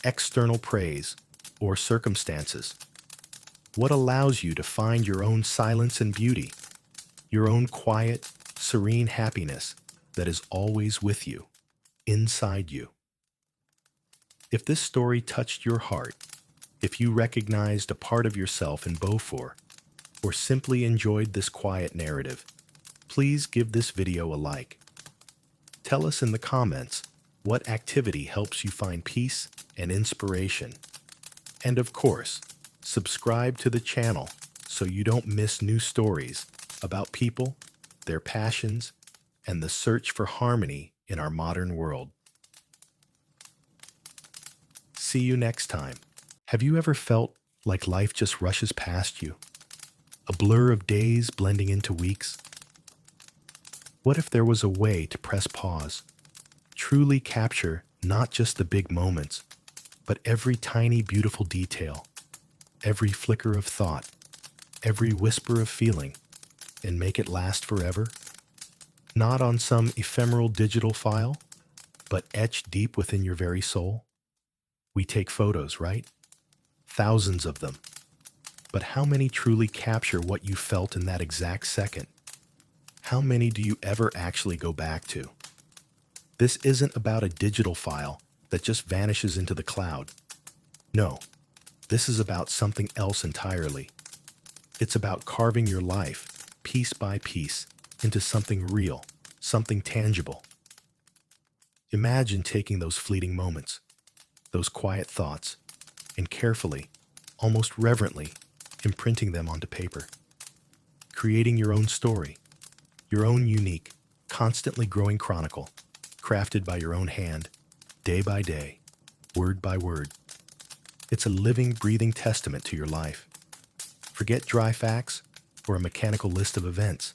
[SPEAKER 1] external praise, or circumstances? What allows you to find your own silence and beauty, your own quiet, serene happiness that is always with you, inside you? If this story touched your heart, if you recognized a part of yourself in Bofur, or simply enjoyed this quiet narrative, please give this video a like. Tell us in the comments what activity helps you find peace and inspiration. And of course, subscribe to the channel so you don't miss new stories about people, their passions, and the search for harmony in our modern world. See you next time. Have you ever felt like life just rushes past you? A blur of days blending into weeks? What if there was a way to press pause, truly capture not just the big moments, but every tiny beautiful detail, every flicker of thought, every whisper of feeling, and make it last forever? Not on some ephemeral digital file, but etched deep within your very soul? We take photos, right? Thousands of them. But how many truly capture what you felt in that exact second? How many do you ever actually go back to? This isn't about a digital file that just vanishes into the cloud. No, this is about something else entirely. It's about carving your life, piece by piece, into something real, something tangible. Imagine taking those fleeting moments, those quiet thoughts, and carefully, almost reverently, imprinting them onto paper. Creating your own story, your own unique, constantly growing chronicle, crafted by your own hand, day by day, word by word. It's a living, breathing testament to your life. Forget dry facts or a mechanical list of events.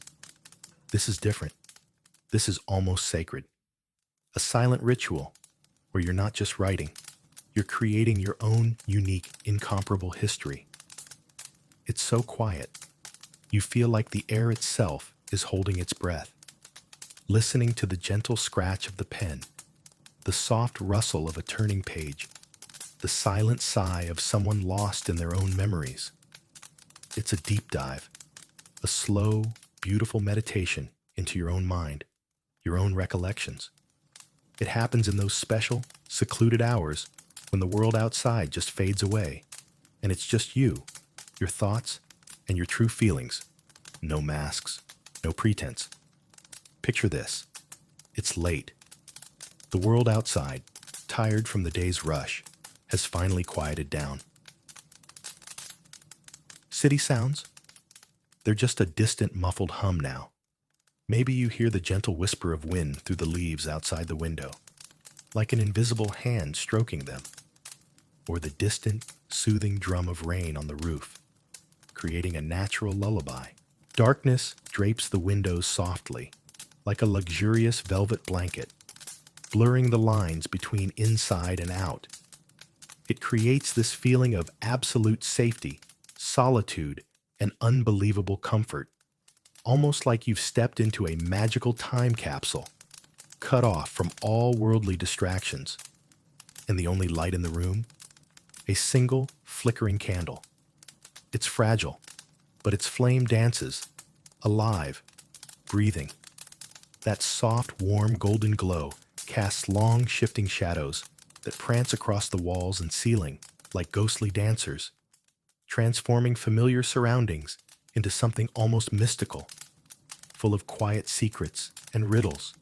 [SPEAKER 1] This is different. This is almost sacred. A silent ritual where you're not just writing, you're creating your own unique, incomparable history. It's so quiet, you feel like the air itself is holding its breath, listening to the gentle scratch of the pen, the soft rustle of a turning page, the silent sigh of someone lost in their own memories. It's a deep dive, a slow, beautiful meditation into your own mind, your own recollections. It happens in those special, secluded hours when the world outside just fades away, and it's just you, your thoughts, and your true feelings. No masks, no pretense. Picture this. It's late. The world outside, tired from the day's rush, has finally quieted down. City sounds? They're just a distant, muffled hum now. Maybe you hear the gentle whisper of wind through the leaves outside the window, like an invisible hand stroking them, or the distant, soothing drum of rain on the roof, creating a natural lullaby. Darkness drapes the windows softly, like a luxurious velvet blanket, blurring the lines between inside and out. It creates this feeling of absolute safety, solitude, and unbelievable comfort, almost like you've stepped into a magical time capsule, cut off from all worldly distractions. And the only light in the room? A single, flickering candle. It's fragile, but its flame dances, alive, breathing. That soft, warm, golden glow casts long, shifting shadows that prance across the walls and ceiling like ghostly dancers, transforming familiar surroundings into something almost mystical, full of quiet secrets and riddles,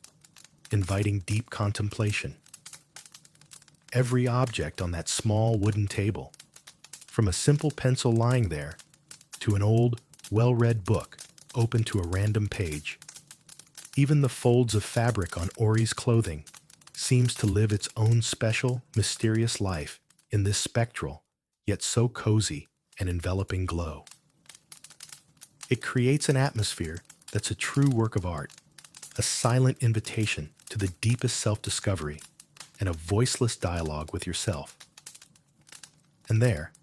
[SPEAKER 1] inviting deep contemplation. Every object on that small wooden table, From a simple pencil lying there to an old, well-read book open to a random page. Even the folds of fabric on Ori's clothing seems to live its own special, mysterious life in this spectral, yet so cozy and enveloping glow. It creates an atmosphere that's a true work of art, a silent invitation to the deepest self-discovery and a voiceless dialogue with yourself. And there,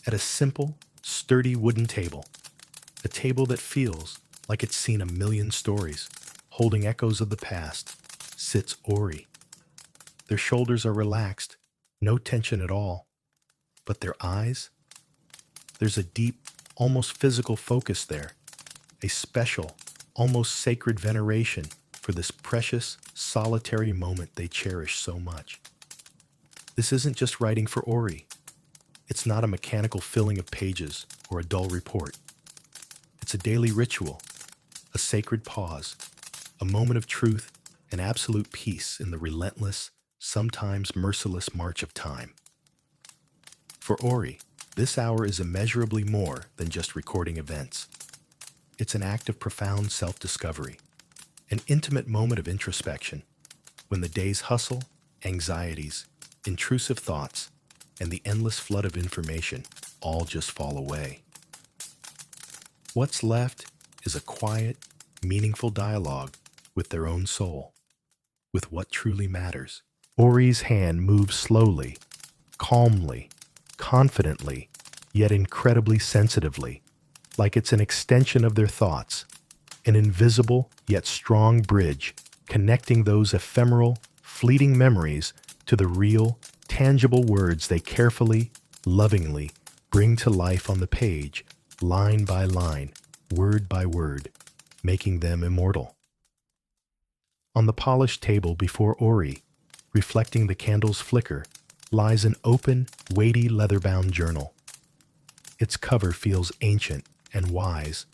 [SPEAKER 1] at a simple, sturdy wooden table, a table that feels like it's seen a million stories, holding echoes of the past, sits Ori. Their shoulders are relaxed, no tension at all. But their eyes? There's a deep, almost physical focus there, a special, almost sacred veneration for this precious, solitary moment they cherish so much. This isn't just writing for Ori. It's not a mechanical filling of pages or a dull report. It's a daily ritual, a sacred pause, a moment of truth and absolute peace in the relentless, sometimes merciless march of time. For Ori, this hour is immeasurably more than just recording events. It's an act of profound self-discovery, an intimate moment of introspection, when the day's hustle, anxieties, intrusive thoughts, and the endless flood of information all just fall away. What's left is a quiet, meaningful dialogue with their own soul, with what truly matters. Ori's hand moves slowly, calmly, confidently, yet incredibly sensitively, like it's an extension of their thoughts, an invisible yet strong bridge connecting those ephemeral, fleeting memories to the real, tangible words they carefully, lovingly bring to life on the page, line by line, word by word, making them immortal. On the polished table before Ori, reflecting the candle's flicker, lies an open, weighty leather-bound journal. Its cover feels ancient and wise,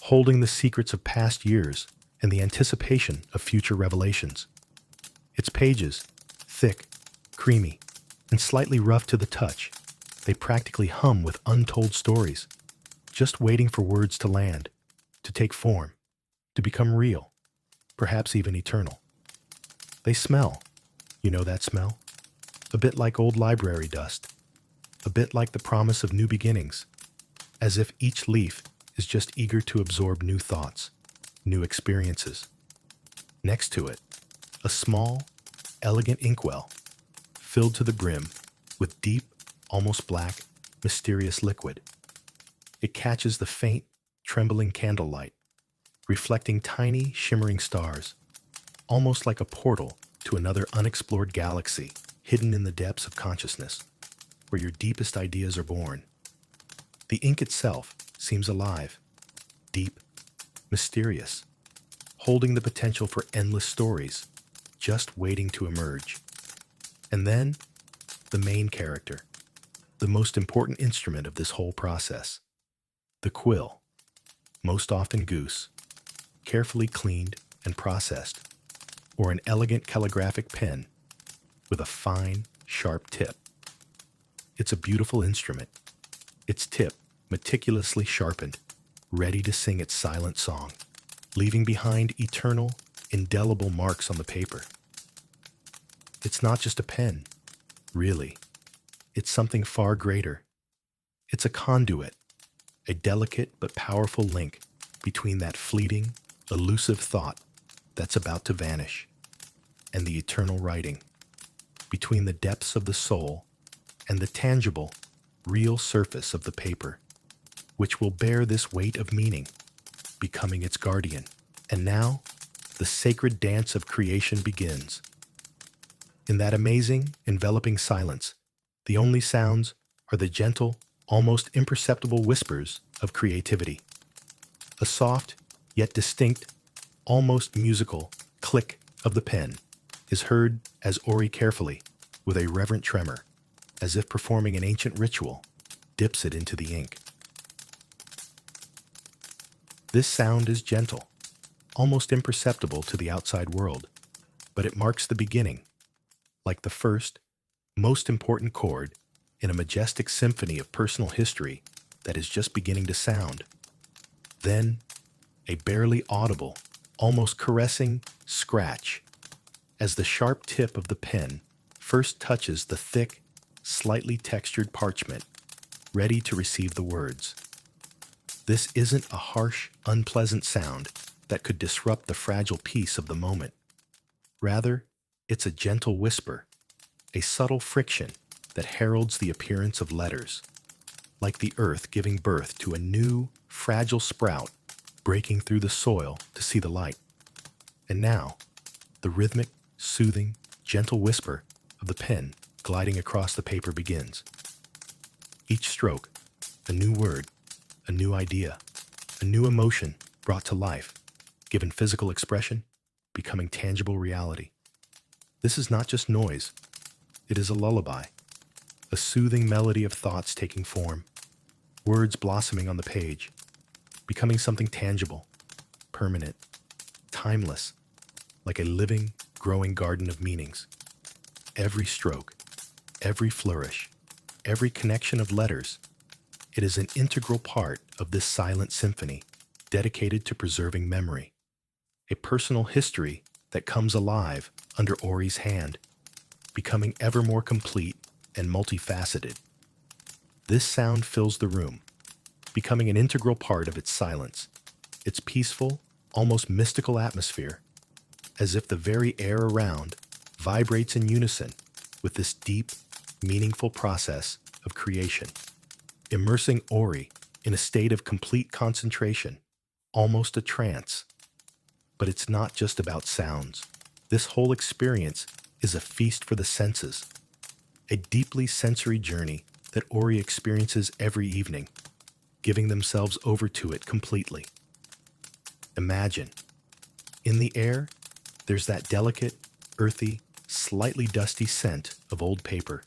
[SPEAKER 1] holding the secrets of past years and the anticipation of future revelations. Its pages, thick, creamy, and slightly rough to the touch, they practically hum with untold stories, just waiting for words to land, to take form, to become real, perhaps even eternal. They smell. You know that smell? A bit like old library dust, a bit like the promise of new beginnings, as if each leaf is just eager to absorb new thoughts, new experiences. Next to it, a small, elegant inkwell, filled to the brim with deep, almost black, mysterious liquid. It catches the faint, trembling candlelight, reflecting tiny, shimmering stars, almost like a portal to another unexplored galaxy hidden in the depths of consciousness, where your deepest ideas are born. The ink itself seems alive, deep, mysterious, holding the potential for endless stories, just waiting to emerge. And then, the main character, the most important instrument of this whole process, the quill, most often goose, carefully cleaned and processed, or an elegant calligraphic pen with a fine, sharp tip. It's a beautiful instrument, its tip meticulously sharpened, ready to sing its silent song, leaving behind eternal, indelible marks on the paper. It's not just a pen, really. It's something far greater. It's a conduit, a delicate but powerful link between that fleeting, elusive thought that's about to vanish and the eternal writing, between the depths of the soul and the tangible, real surface of the paper, which will bear this weight of meaning, becoming its guardian. And now, the sacred dance of creation begins. In that amazing, enveloping silence, the only sounds are the gentle, almost imperceptible whispers of creativity. A soft, yet distinct, almost musical click of the pen is heard as Ori carefully, with a reverent tremor, as if performing an ancient ritual, dips it into the ink. This sound is gentle, almost imperceptible to the outside world, but it marks the beginning, like the first, most important chord in a majestic symphony of personal history that is just beginning to sound. Then, a barely audible, almost caressing scratch as the sharp tip of the pen first touches the thick, slightly textured parchment, ready to receive the words. This isn't a harsh, unpleasant sound that could disrupt the fragile peace of the moment. Rather, it's a gentle whisper, a subtle friction that heralds the appearance of letters, like the earth giving birth to a new, fragile sprout breaking through the soil to see the light. And now, the rhythmic, soothing, gentle whisper of the pen gliding across the paper begins. Each stroke, a new word, a new idea, a new emotion brought to life, given physical expression, becoming tangible reality. This is not just noise. It is a lullaby, a soothing melody of thoughts taking form, words blossoming on the page, becoming something tangible, permanent, timeless, like a living, growing garden of meanings. Every stroke, every flourish, every connection of letters, it is an integral part of this silent symphony dedicated to preserving memory, a personal history that comes alive under Ori's hand, becoming ever more complete and multifaceted. This sound fills the room, becoming an integral part of its silence, its peaceful, almost mystical atmosphere, as if the very air around vibrates in unison with this deep, meaningful process of creation, immersing Ori in a state of complete concentration, almost a trance. But it's not just about sounds. This whole experience is a feast for the senses, a deeply sensory journey that Ori experiences every evening, giving themselves over to it completely. Imagine, in the air, there's that delicate, earthy, slightly dusty scent of old paper.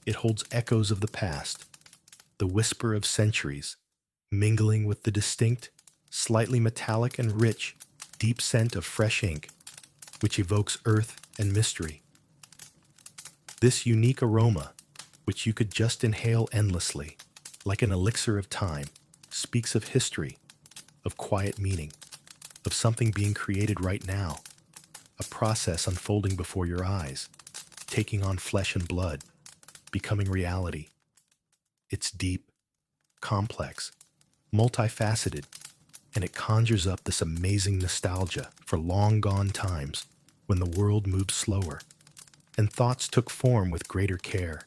[SPEAKER 1] It holds echoes of the past, the whisper of centuries, mingling with the distinct, slightly metallic and rich, deep scent of fresh ink, which evokes earth and mystery. This unique aroma, which you could just inhale endlessly, like an elixir of time, speaks of history, of quiet meaning, of something being created right now, a process unfolding before your eyes, taking on flesh and blood, becoming reality. It's deep, complex, multifaceted, and it conjures up this amazing nostalgia for long-gone times when the world moved slower, and thoughts took form with greater care,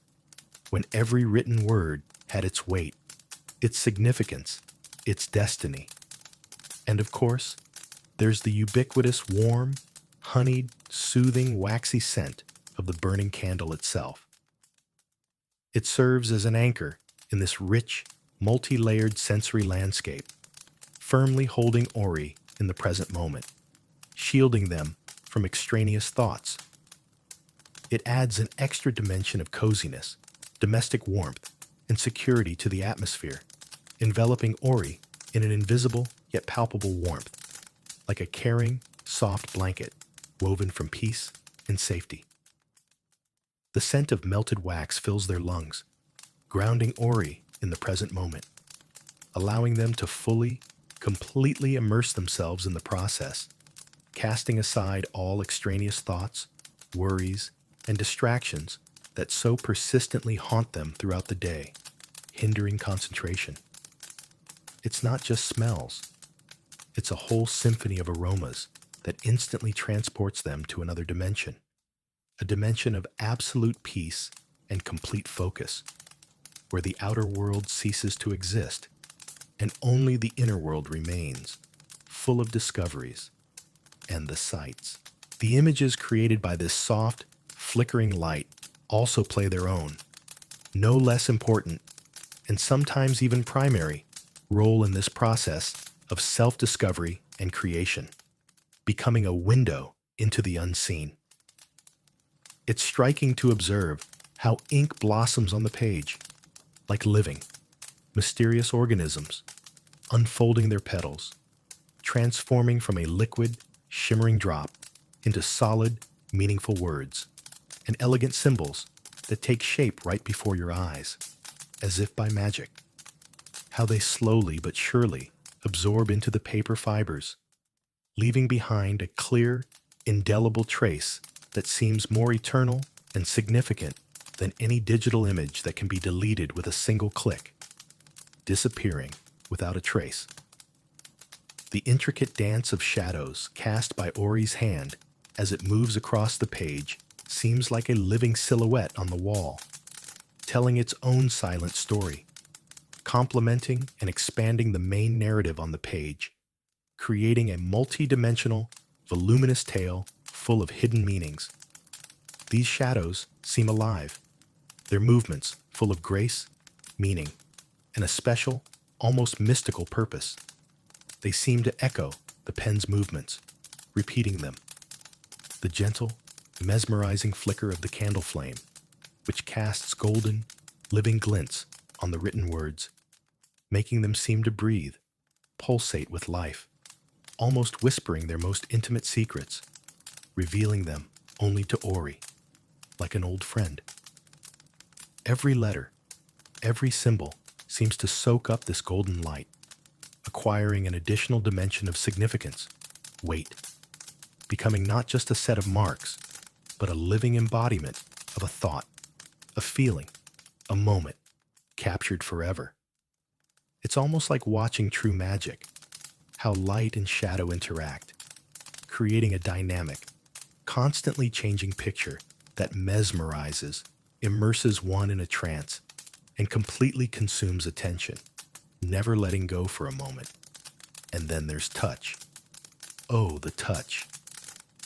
[SPEAKER 1] when every written word had its weight, its significance, its destiny. And of course, there's the ubiquitous warm, honeyed, soothing, waxy scent of the burning candle itself. It serves as an anchor in this rich, multi-layered sensory landscape, firmly holding Ori in the present moment, shielding them from extraneous thoughts. It adds an extra dimension of coziness, domestic warmth, and security to the atmosphere, enveloping Ori in an invisible yet palpable warmth, like a caring, soft blanket woven from peace and safety. The scent of melted wax fills their lungs, grounding Ori in the present moment, allowing them to fully, completely immerse themselves in the process, casting aside all extraneous thoughts, worries, and distractions that so persistently haunt them throughout the day, hindering concentration. It's not just smells. It's a whole symphony of aromas that instantly transports them to another dimension, a dimension of absolute peace and complete focus, where the outer world ceases to exist and only the inner world remains, full of discoveries and the sights. The images created by this soft, flickering light also play their own, no less important, and sometimes even primary, role in this process of self-discovery and creation, becoming a window into the unseen. It's striking to observe how ink blossoms on the page, like living, mysterious organisms, unfolding their petals, transforming from a liquid, shimmering drop into solid, meaningful words and elegant symbols that take shape right before your eyes, as if by magic. How they slowly but surely absorb into the paper fibers, leaving behind a clear, indelible trace that seems more eternal and significant than any digital image that can be deleted with a single click, disappearing without a trace. The intricate dance of shadows cast by Ori's hand as it moves across the page seems like a living silhouette on the wall, telling its own silent story, complementing and expanding the main narrative on the page, creating a multi-dimensional, voluminous tale full of hidden meanings. These shadows seem alive, their movements full of grace, meaning, and a special, almost mystical purpose. They seem to echo the pen's movements, repeating them. The gentle, mesmerizing flicker of the candle flame, which casts golden, living glints on the written words, making them seem to breathe, pulsate with life, almost whispering their most intimate secrets, revealing them only to Ori, like an old friend. Every letter, every symbol seems to soak up this golden light, acquiring an additional dimension of significance, weight, becoming not just a set of marks, but a living embodiment of a thought, a feeling, a moment, captured forever. It's almost like watching true magic, how light and shadow interact, creating a dynamic, constantly changing picture that mesmerizes, immerses one in a trance, and completely consumes attention, never letting go for a moment. And then there's touch. Oh, the touch.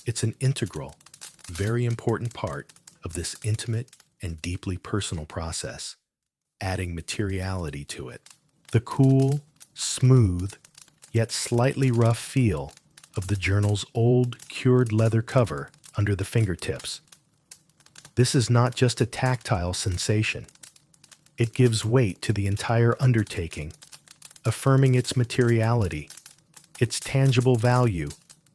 [SPEAKER 1] It's an integral, very important part of this intimate and deeply personal process, adding materiality to it. The cool, smooth, yet slightly rough feel of the journal's old, cured leather cover under the fingertips. This is not just a tactile sensation. It gives weight to the entire undertaking, affirming its materiality, its tangible value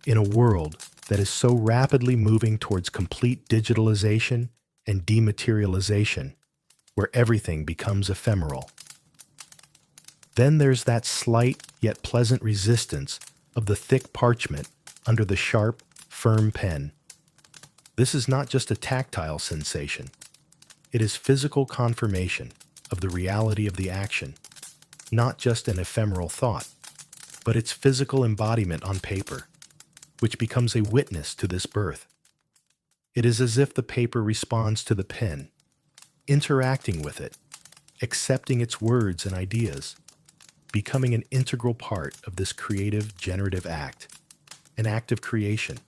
[SPEAKER 1] in a world that is so rapidly moving towards complete digitalization and dematerialization, where everything becomes ephemeral. Then there's that slight yet pleasant resistance of the thick parchment under the sharp, firm pen. This is not just a tactile sensation. It is physical confirmation of the reality of the action, not just an ephemeral thought, but its physical embodiment on paper, which becomes a witness to this birth. It is as if the paper responds to the pen, interacting with it, accepting its words and ideas, becoming an integral part of this creative, generative act, an act of creation.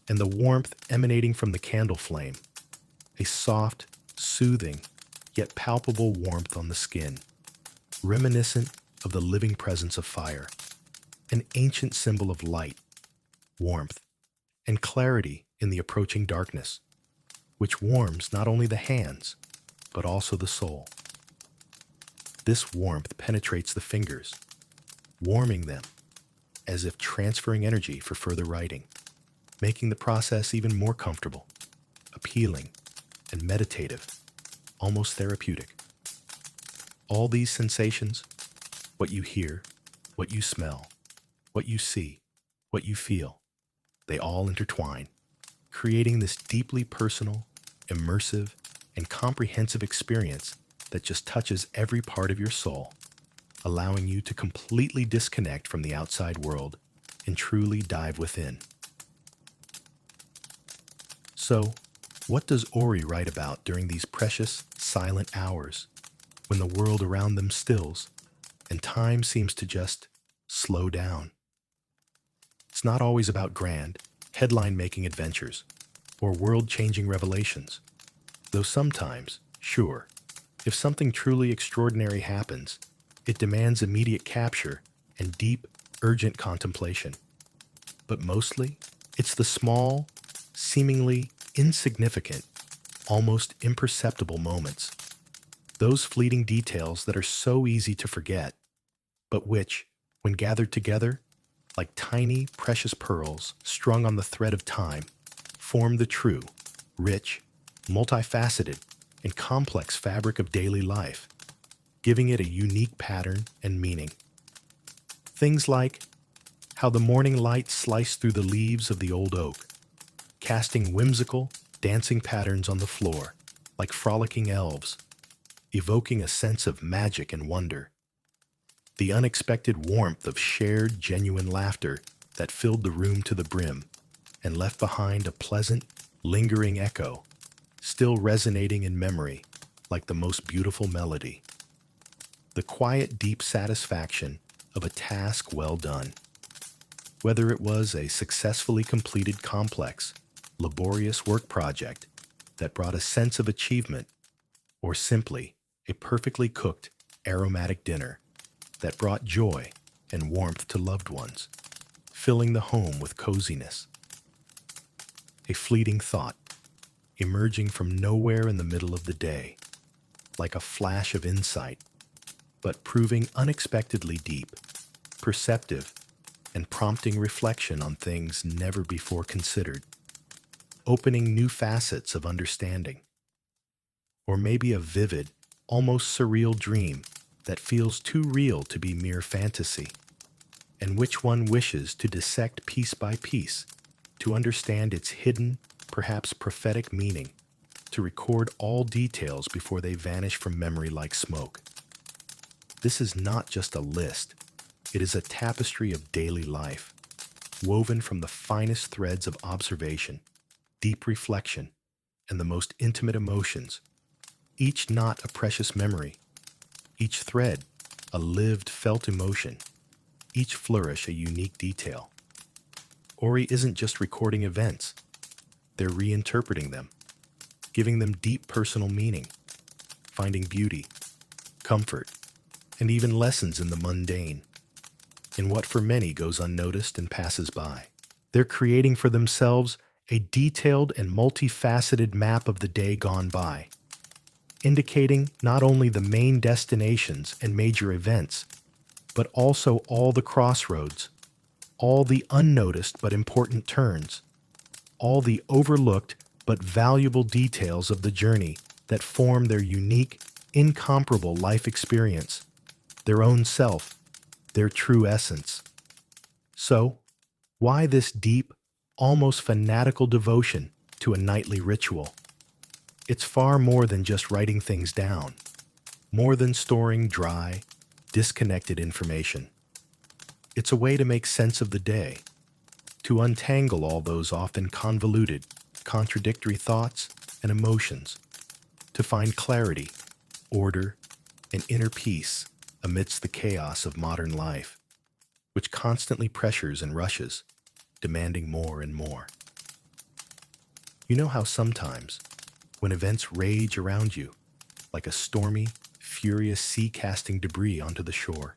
[SPEAKER 1] And the warmth emanating from the candle flame, a soft, soothing, yet palpable warmth on the skin, reminiscent of the living presence of fire, an ancient symbol of light, warmth, and clarity in the approaching darkness, which warms not only the hands, but also the soul. This warmth penetrates the fingers, warming them as if transferring energy for further writing, making the process even more comfortable, appealing, and meditative, almost therapeutic. All these sensations, what you hear, what you smell, what you see, what you feel, they all intertwine, creating this deeply personal, immersive, and comprehensive experience that just touches every part of your soul, allowing you to completely disconnect from the outside world and truly dive within. So, what does Ori write about during these precious, silent hours, when the world around them stills and time seems to just slow down? It's not always about grand, headline-making adventures or world-changing revelations, though sometimes, sure, if something truly extraordinary happens, it demands immediate capture and deep, urgent contemplation. But mostly, it's the small, seemingly insignificant, almost imperceptible moments, those fleeting details that are so easy to forget, but which, when gathered together, like tiny, precious pearls strung on the thread of time, form the true, rich, multifaceted, and complex fabric of daily life, giving it a unique pattern and meaning. Things like how the morning light sliced through the leaves of the old oak, casting whimsical, dancing patterns on the floor, like frolicking elves, evoking a sense of magic and wonder. The unexpected warmth of shared, genuine laughter that filled the room to the brim and left behind a pleasant, lingering echo, still resonating in memory like the most beautiful melody. The quiet, deep satisfaction of a task well done. Whether it was a successfully completed complex, laborious work project that brought a sense of achievement, or simply a perfectly cooked, aromatic dinner that brought joy and warmth to loved ones, filling the home with coziness. A fleeting thought, emerging from nowhere in the middle of the day, like a flash of insight, but proving unexpectedly deep, perceptive, and prompting reflection on things never before considered, opening new facets of understanding. Or maybe a vivid, almost surreal dream that feels too real to be mere fantasy, and which one wishes to dissect piece by piece, to understand its hidden, perhaps prophetic meaning, to record all details before they vanish from memory like smoke. This is not just a list, it is a tapestry of daily life, woven from the finest threads of observation, deep reflection, and the most intimate emotions, each knot a precious memory, each thread a lived, felt emotion, each flourish a unique detail. Ori isn't just recording events, they're reinterpreting them, giving them deep personal meaning, finding beauty, comfort, and even lessons in the mundane, in what for many goes unnoticed and passes by. They're creating for themselves a detailed and multifaceted map of the day gone by, indicating not only the main destinations and major events, but also all the crossroads, all the unnoticed but important turns, all the overlooked but valuable details of the journey that form their unique, incomparable life experience, their own self, their true essence. So, why this deep, almost fanatical devotion to a nightly ritual? It's far more than just writing things down, more than storing dry, disconnected information. It's a way to make sense of the day, to untangle all those often convoluted, contradictory thoughts and emotions, to find clarity, order, and inner peace amidst the chaos of modern life, which constantly pressures and rushes, demanding more and more. You know how sometimes, when events rage around you, like a stormy, furious sea casting debris onto the shore,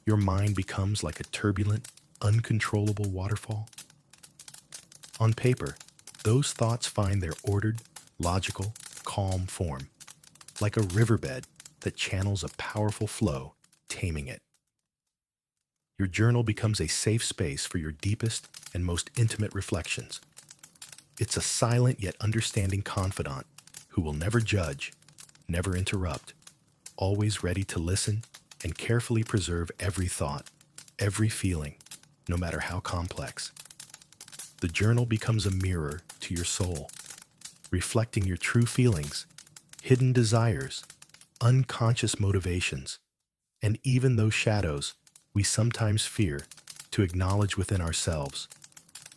[SPEAKER 1] your mind becomes like a turbulent, uncontrollable waterfall? On paper, those thoughts find their ordered, logical, calm form, like a riverbed that channels a powerful flow, taming it. Your journal becomes a safe space for your deepest and most intimate reflections. It's a silent yet understanding confidant who will never judge, never interrupt, always ready to listen and carefully preserve every thought, every feeling, no matter how complex. The journal becomes a mirror to your soul, reflecting your true feelings, hidden desires, unconscious motivations, and even those shadows we sometimes fear to acknowledge within ourselves,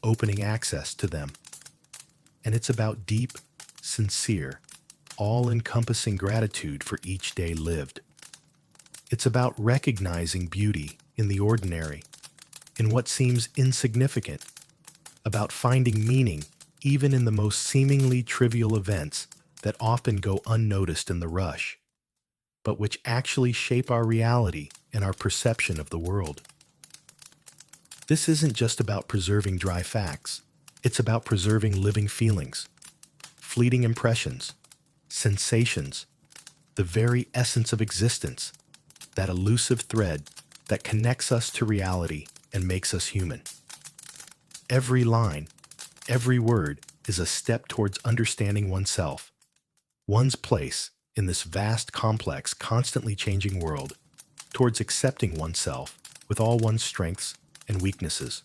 [SPEAKER 1] opening access to them. And it's about deep, sincere, all-encompassing gratitude for each day lived. It's about recognizing beauty in the ordinary, in what seems insignificant, about finding meaning even in the most seemingly trivial events that often go unnoticed in the rush, but which actually shape our reality and our perception of the world. This isn't just about preserving dry facts. It's about preserving living feelings, fleeting impressions, sensations, the very essence of existence, that elusive thread that connects us to reality and makes us human. Every line, every word is a step towards understanding oneself, one's place in this vast, complex, constantly changing world, towards accepting oneself with all one's strengths and weaknesses.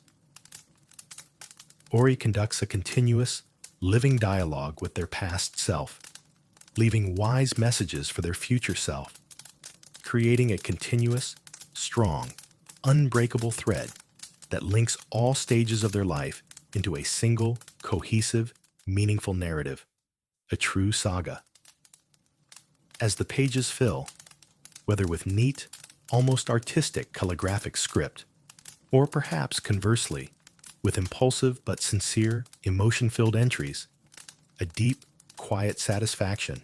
[SPEAKER 1] Ori conducts a continuous, living dialogue with their past self, leaving wise messages for their future self, creating a continuous, strong, unbreakable thread that links all stages of their life into a single, cohesive, meaningful narrative, a true saga. As the pages fill, whether with neat, almost artistic calligraphic script, or perhaps conversely, with impulsive but sincere, emotion-filled entries, a deep, quiet satisfaction,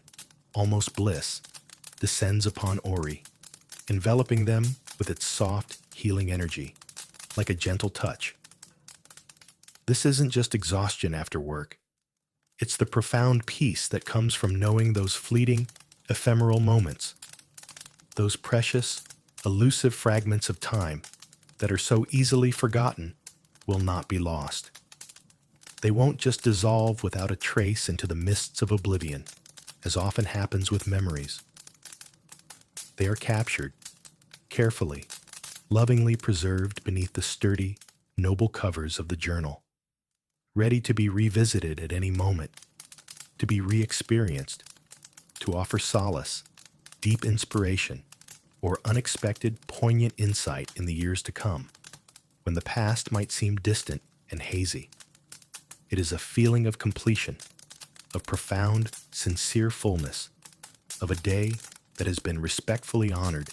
[SPEAKER 1] almost bliss, descends upon Ori, enveloping them with its soft, healing energy, like a gentle touch. This isn't just exhaustion after work. It's the profound peace that comes from knowing those fleeting, ephemeral moments, those precious, elusive fragments of time that are so easily forgotten will not be lost. They won't just dissolve without a trace into the mists of oblivion, as often happens with memories. They are captured, carefully, lovingly preserved beneath the sturdy, noble covers of the journal, ready to be revisited at any moment, to be re-experienced, to offer solace, deep inspiration, or unexpected, poignant insight in the years to come, when the past might seem distant and hazy. It is a feeling of completion, of profound, sincere fullness, of a day that has been respectfully honored,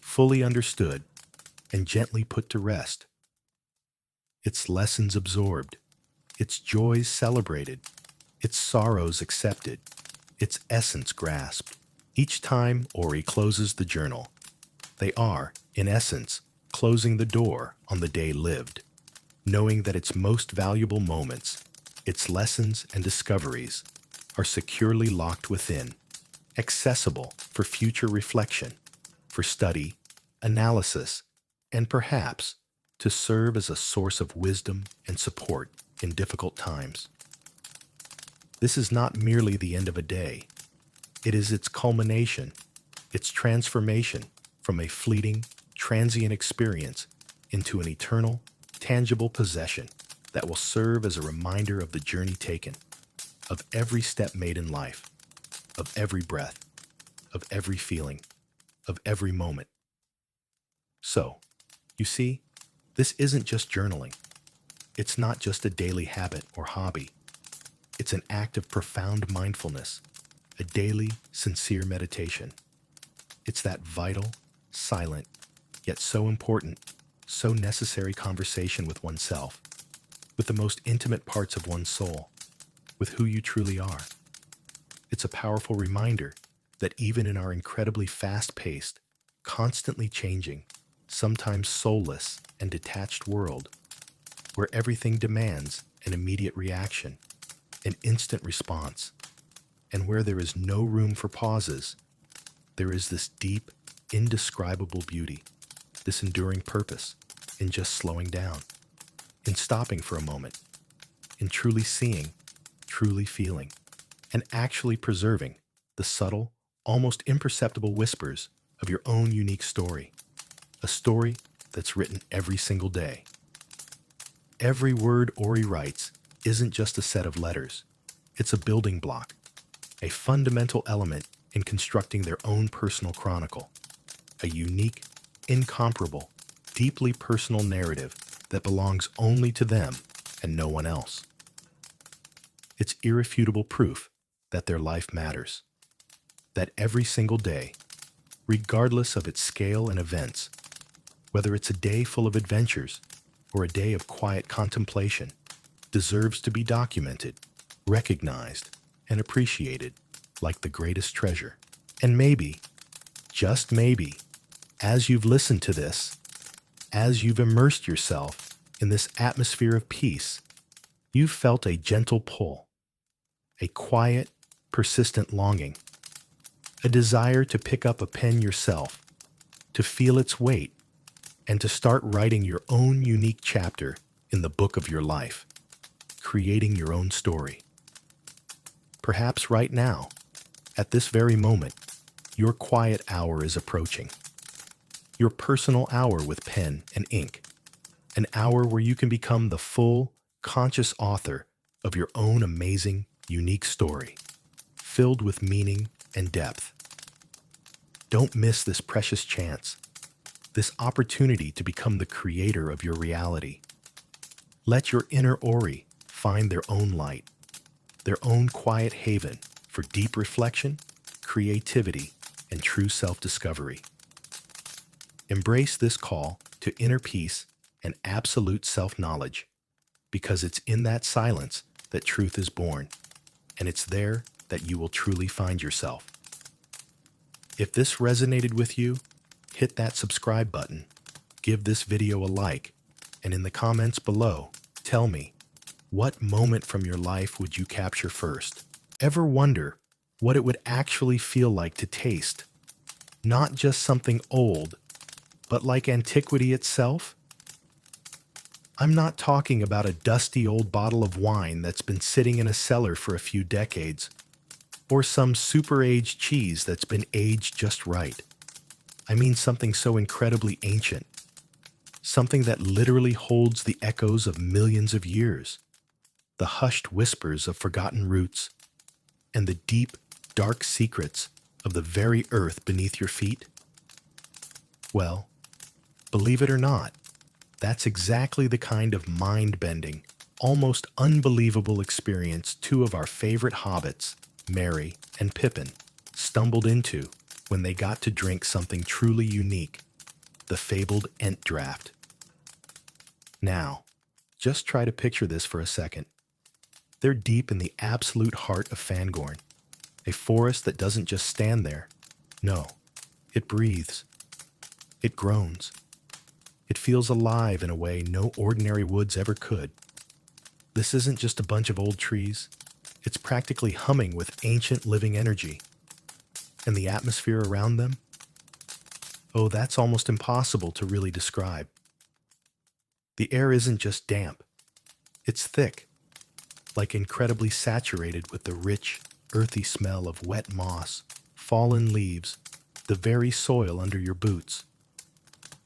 [SPEAKER 1] fully understood, and gently put to rest. Its lessons absorbed, its joys celebrated, its sorrows accepted, its essence grasped. Each time Ori closes the journal, they are, in essence, closing the door on the day lived, knowing that its most valuable moments, its lessons and discoveries, are securely locked within, accessible for future reflection, for study, analysis, and perhaps to serve as a source of wisdom and support in difficult times. This is not merely the end of a day. It is its culmination, its transformation from a fleeting, transient experience into an eternal, tangible possession that will serve as a reminder of the journey taken, of every step made in life, of every breath, of every feeling, of every moment. So, you see, this isn't just journaling. It's not just a daily habit or hobby. It's an act of profound mindfulness, a daily, sincere meditation. It's that vital, silent, yet so important, so necessary conversation with oneself, with the most intimate parts of one's soul, with who you truly are. It's a powerful reminder that even in our incredibly fast-paced, constantly changing, sometimes soulless and detached world, where everything demands an immediate reaction, an instant response, and where there is no room for pauses, there is this deep, indescribable beauty, this enduring purpose in just slowing down, in stopping for a moment, in truly seeing, truly feeling, and actually preserving the subtle, almost imperceptible whispers of your own unique story, a story that's written every single day. Every word Ori writes isn't just a set of letters. It's a building block, a fundamental element in constructing their own personal chronicle, a unique, incomparable, deeply personal narrative that belongs only to them and no one else. It's irrefutable proof that their life matters, that every single day, regardless of its scale and events, whether it's a day full of adventures or a day of quiet contemplation, deserves to be documented, recognized, and appreciated like the greatest treasure. And maybe, just maybe, as you've listened to this, as you've immersed yourself in this atmosphere of peace, you've felt a gentle pull, a quiet, persistent longing, a desire to pick up a pen yourself, to feel its weight, and to start writing your own unique chapter in the book of your life, creating your own story. Perhaps right now, At this very moment, your quiet hour is approaching. Your personal hour with pen and ink. An hour where you can become the full, conscious author of your own amazing, unique story, filled with meaning and depth. Don't miss this precious chance, this opportunity to become the creator of your reality. Let your inner Ori find their own light, their own quiet haven for deep reflection, creativity, and true self-discovery. Embrace this call to inner peace and absolute self-knowledge, because it's in that silence that truth is born, and it's there that you will truly find yourself. If this resonated with you, hit that subscribe button, give this video a like, and in the comments below, tell me, what moment from your life would you capture first? Ever wonder what it would actually feel like to taste? Not just something old, but like antiquity itself? I'm not talking about a dusty old bottle of wine that's been sitting in a cellar for a few decades, or some super-aged cheese that's been aged just right. I mean something so incredibly ancient, something that literally holds the echoes of millions of years, the hushed whispers of forgotten roots, and the deep, dark secrets of the very earth beneath your feet. Well, believe it or not, that's exactly the kind of mind-bending, almost unbelievable experience two of our favorite hobbits, Merry and Pippin, stumbled into when they got to drink something truly unique, the fabled Ent-draught. Now, just try to picture this for a second. They're deep in the absolute heart of Fangorn, a forest that doesn't just stand there. No, it breathes. It groans. It feels alive in a way no ordinary woods ever could. This isn't just a bunch of old trees. It's practically humming with ancient living energy. And the atmosphere around them? Oh, that's almost impossible to really describe. The air isn't just damp. It's thick, like incredibly saturated with the rich, earthy smell of wet moss, fallen leaves, the very soil under your boots.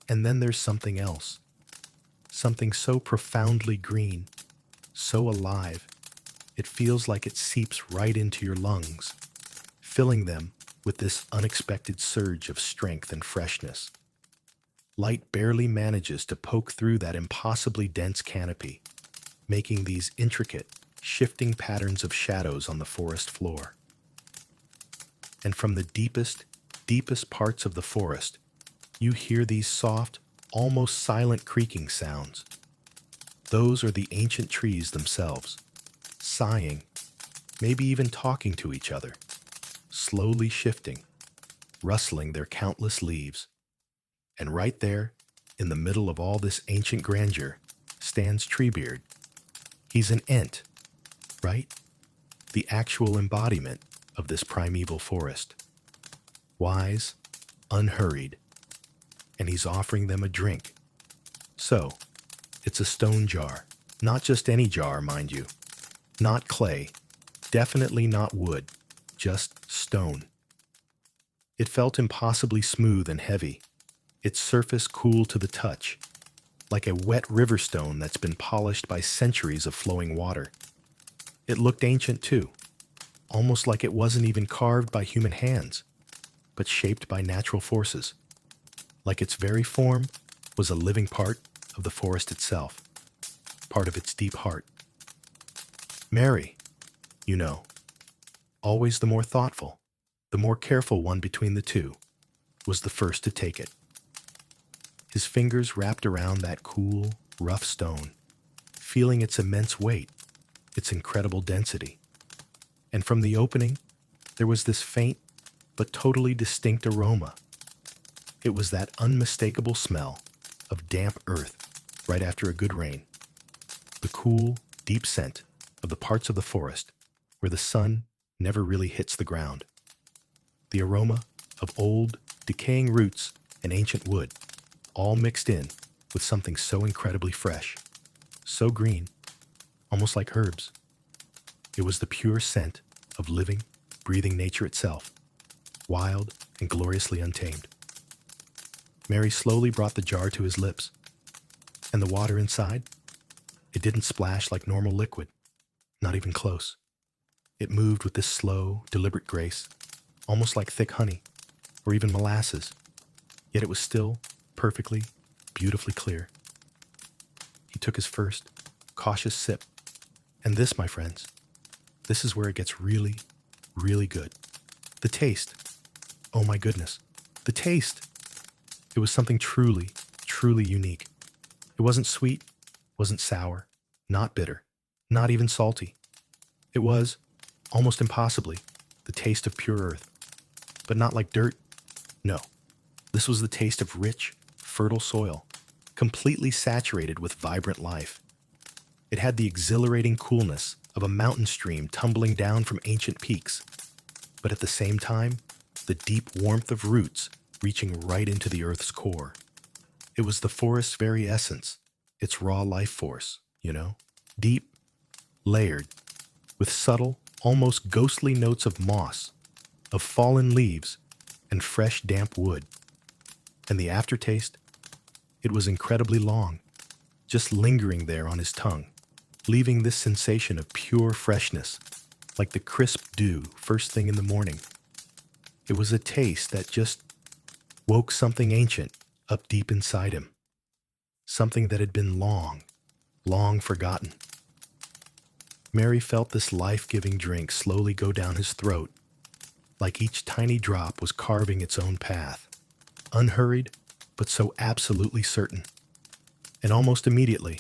[SPEAKER 1] And then there's something else. Something so profoundly green, so alive, it feels like it seeps right into your lungs, filling them with this unexpected surge of strength and freshness. Light barely manages to poke through that impossibly dense canopy, making these intricate, shifting patterns of shadows on the forest floor. And from the deepest, deepest parts of the forest, you hear these soft, almost silent creaking sounds. Those are the ancient trees themselves, sighing, maybe even talking to each other, slowly shifting, rustling their countless leaves. And right there, in the middle of all this ancient grandeur, stands Treebeard. He's an Ent, right? The actual embodiment of this primeval forest. Wise, unhurried, and he's offering them a drink. So, it's a stone jar, not just any jar, mind you. Not clay, definitely not wood, just stone. It felt impossibly smooth and heavy, its surface cool to the touch, like a wet river stone that's been polished by centuries of flowing water. It looked ancient too, almost like it wasn't even carved by human hands, but shaped by natural forces, like its very form was a living part of the forest itself, part of its deep heart. Merry, you know, always the more thoughtful, the more careful one between the two, was the first to take it. His fingers wrapped around that cool, rough stone, feeling its immense weight, its incredible density. And from the opening, there was this faint but totally distinct aroma. It was that unmistakable smell of damp earth right after a good rain. The cool, deep scent of the parts of the forest where the sun never really hits the ground. The aroma of old, decaying roots and ancient wood, all mixed in with something so incredibly fresh, so green, almost like herbs. It was the pure scent of living, breathing nature itself, wild and gloriously untamed. Merry slowly brought the jar to his lips, and the water inside, it didn't splash like normal liquid, not even close. It moved with this slow, deliberate grace, almost like thick honey, or even molasses, yet it was still perfectly, beautifully clear. He took his first, cautious sip, and this, my friends, this is where it gets really, really good. The taste. Oh my goodness. The taste. It was something truly, truly unique. It wasn't sweet, wasn't sour, not bitter, not even salty. It was, almost impossibly, the taste of pure earth. But not like dirt. No. This was the taste of rich, fertile soil, completely saturated with vibrant life. It had the exhilarating coolness of a mountain stream tumbling down from ancient peaks, but at the same time, the deep warmth of roots reaching right into the earth's core. It was the forest's very essence, its raw life force, deep, layered, with subtle, almost ghostly notes of moss, of fallen leaves, and fresh damp wood. And the aftertaste? It was incredibly long, just lingering there on his tongue, leaving this sensation of pure freshness, like the crisp dew first thing in the morning. It was a taste that just woke something ancient up deep inside him, something that had been long, long forgotten. Merry felt this life-giving drink slowly go down his throat, like each tiny drop was carving its own path, unhurried, but so absolutely certain. And almost immediately,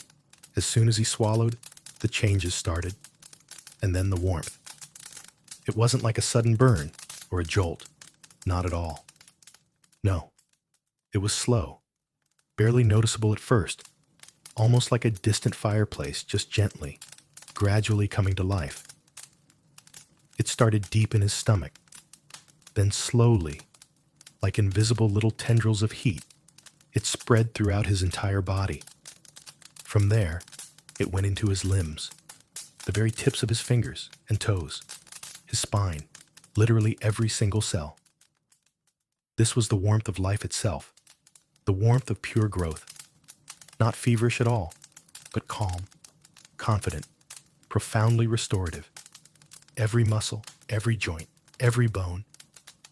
[SPEAKER 1] as soon as he swallowed, the changes started, and then the warmth. It wasn't like a sudden burn or a jolt, not at all. No, it was slow, barely noticeable at first, almost like a distant fireplace just gently, gradually coming to life. It started deep in his stomach, then slowly, like invisible little tendrils of heat, it spread throughout his entire body. From there, it went into his limbs, the very tips of his fingers and toes, his spine, literally every single cell. This was the warmth of life itself, the warmth of pure growth, not feverish at all, but calm, confident, profoundly restorative. Every muscle, every joint, every bone,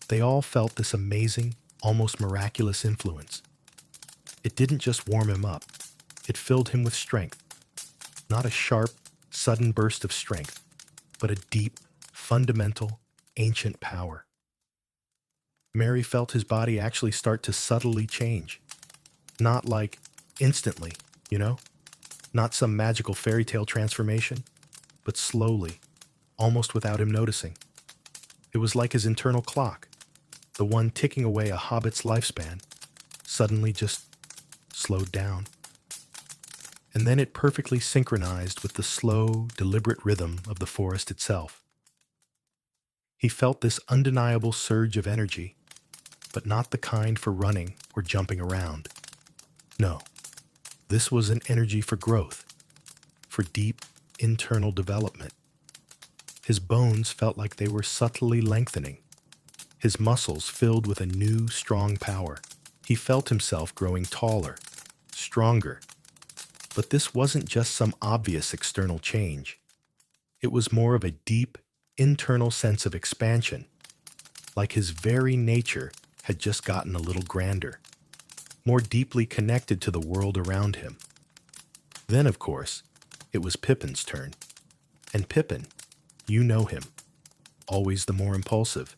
[SPEAKER 1] they all felt this amazing, almost miraculous influence. It didn't just warm him up, it filled him with strength. Not a sharp, sudden burst of strength, but a deep, fundamental, ancient power. Merry felt his body actually start to subtly change. Not like instantly, Not some magical fairy tale transformation, but slowly, almost without him noticing. It was like his internal clock, the one ticking away a hobbit's lifespan, suddenly just slowed down. And then it perfectly synchronized with the slow, deliberate rhythm of the forest itself. He felt this undeniable surge of energy, but not the kind for running or jumping around. No, this was an energy for growth, for deep, internal development. His bones felt like they were subtly lengthening, his muscles filled with a new, strong power. He felt himself growing taller, stronger. But this wasn't just some obvious external change. It was more of a deep, internal sense of expansion, like his very nature had just gotten a little grander, more deeply connected to the world around him. Then, of course, it was Pippin's turn. And Pippin, you know him, always the more impulsive,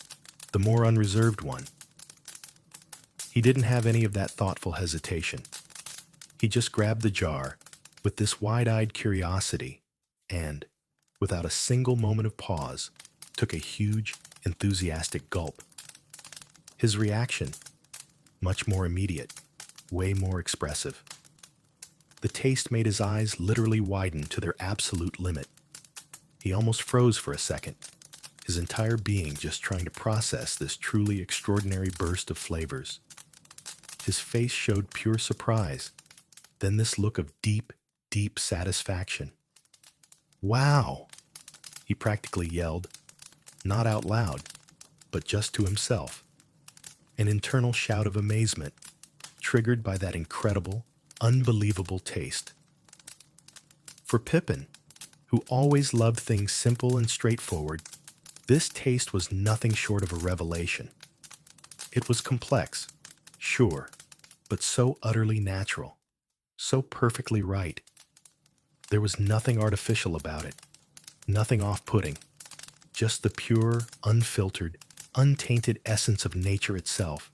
[SPEAKER 1] the more unreserved one. He didn't have any of that thoughtful hesitation. He just grabbed the jar with this wide-eyed curiosity and, without a single moment of pause, took a huge, enthusiastic gulp. His reaction, much more immediate, way more expressive. The taste made his eyes literally widen to their absolute limit. He almost froze for a second, his entire being just trying to process this truly extraordinary burst of flavors. His face showed pure surprise, then this look of deep, deep satisfaction. "Wow!" he practically yelled. not out loud, but just to himself. An internal shout of amazement, triggered by that incredible, unbelievable taste. For Pippin, who always loved things simple and straightforward, this taste was nothing short of a revelation. It was complex, sure, but so utterly natural, so perfectly right. There was nothing artificial about it, nothing off-putting, just the pure, unfiltered, untainted essence of nature itself.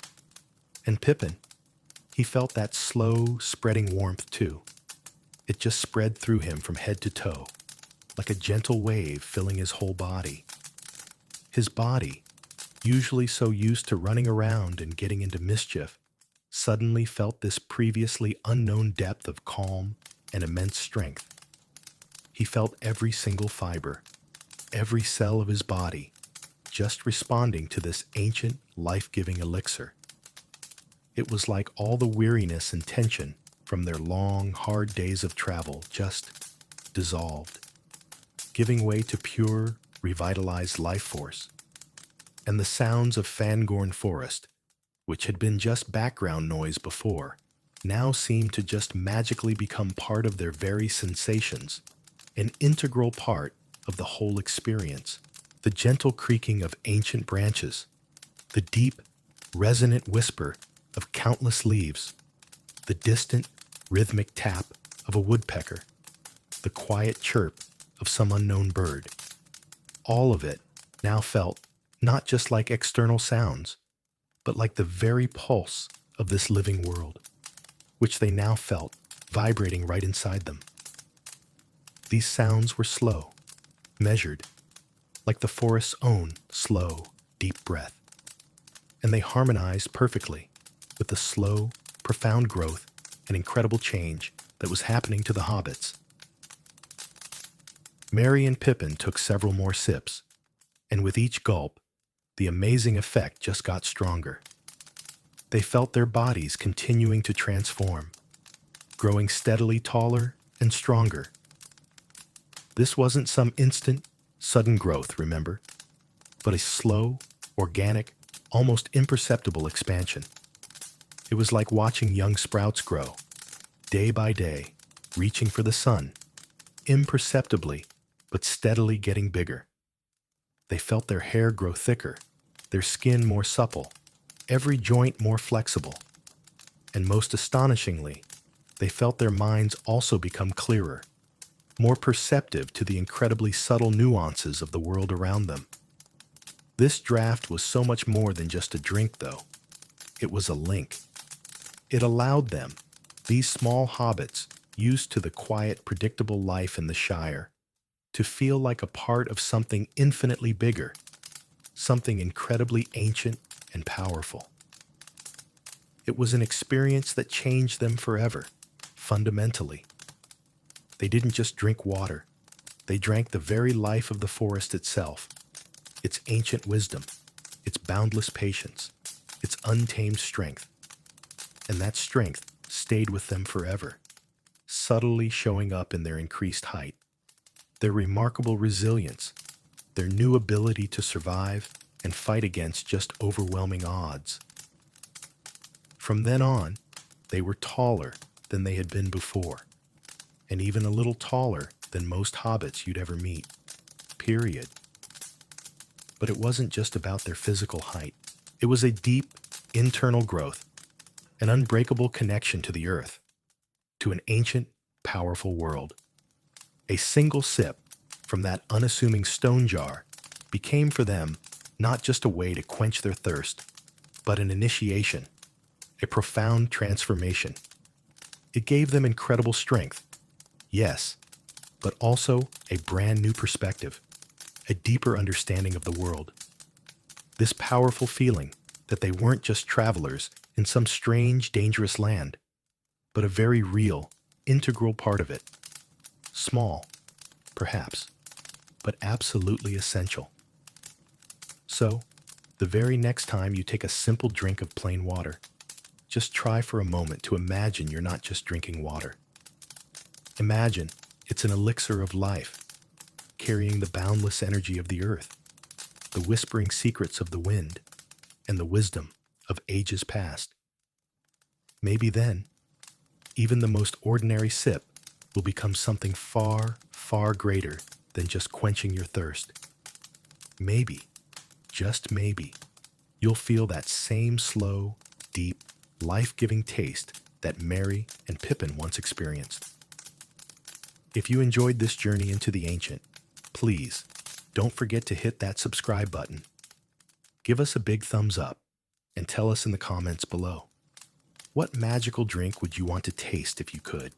[SPEAKER 1] And Pippin, he felt that slow, spreading warmth too. It just spread through him from head to toe, like a gentle wave filling his whole body. His body, usually so used to running around and getting into mischief, suddenly felt this previously unknown depth of calm and immense strength. He felt every single fiber, every cell of his body, just responding to this ancient, life-giving elixir. It was like all the weariness and tension from their long, hard days of travel just dissolved, giving way to pure, revitalized life force. And the sounds of Fangorn Forest, which had been just background noise before, now seemed to just magically become part of their very sensations, an integral part of the whole experience. The gentle creaking of ancient branches, the deep, resonant whisper of countless leaves, the distant, rhythmic tap of a woodpecker, the quiet chirp of some unknown bird. All of it now felt not just like external sounds, but like the very pulse of this living world, which they now felt vibrating right inside them. These sounds were slow, measured, like the forest's own slow, deep breath, and they harmonized perfectly with the slow, profound growth and incredible change that was happening to the hobbits. Merry and Pippin took several more sips, and with each gulp, the amazing effect just got stronger. They felt their bodies continuing to transform, growing steadily taller and stronger. This wasn't some instant, sudden growth, remember, but a slow, organic, almost imperceptible expansion. It was like watching young sprouts grow, day by day, reaching for the sun, imperceptibly, but steadily getting bigger. They felt their hair grow thicker, their skin more supple, every joint more flexible. And most astonishingly, they felt their minds also become clearer, more perceptive to the incredibly subtle nuances of the world around them. This draught was so much more than just a drink, though. It was a link. It allowed them, these small hobbits, used to the quiet, predictable life in the Shire, to feel like a part of something infinitely bigger, something incredibly ancient and powerful. It was an experience that changed them forever, fundamentally. They didn't just drink water. They drank the very life of the forest itself, its ancient wisdom, its boundless patience, its untamed strength. And that strength stayed with them forever, subtly showing up in their increased height, their remarkable resilience, their new ability to survive and fight against just overwhelming odds. From then on, they were taller than they had been before, and even a little taller than most hobbits you'd ever meet, period. But it wasn't just about their physical height. It was a deep, internal growth, an unbreakable connection to the earth, to an ancient, powerful world. A single sip from that unassuming stone jar became for them not just a way to quench their thirst, but an initiation, a profound transformation. It gave them incredible strength, yes, but also a brand new perspective, a deeper understanding of the world. This powerful feeling that they weren't just travelers in some strange, dangerous land, but a very real, integral part of it. Small, perhaps, but absolutely essential. So, the very next time you take a simple drink of plain water, just try for a moment to imagine you're not just drinking water. Imagine it's an elixir of life, carrying the boundless energy of the earth. the whispering secrets of the wind and the wisdom of ages past. Maybe then, even the most ordinary sip will become something far, far greater than just quenching your thirst. Maybe, just maybe, you'll feel that same slow, deep, life-giving taste that Merry and Pippin once experienced. If you enjoyed this journey into the ancient, please don't forget to hit that subscribe button. Give us a big thumbs up and tell us in the comments below. What magical drink would you want to taste if you could?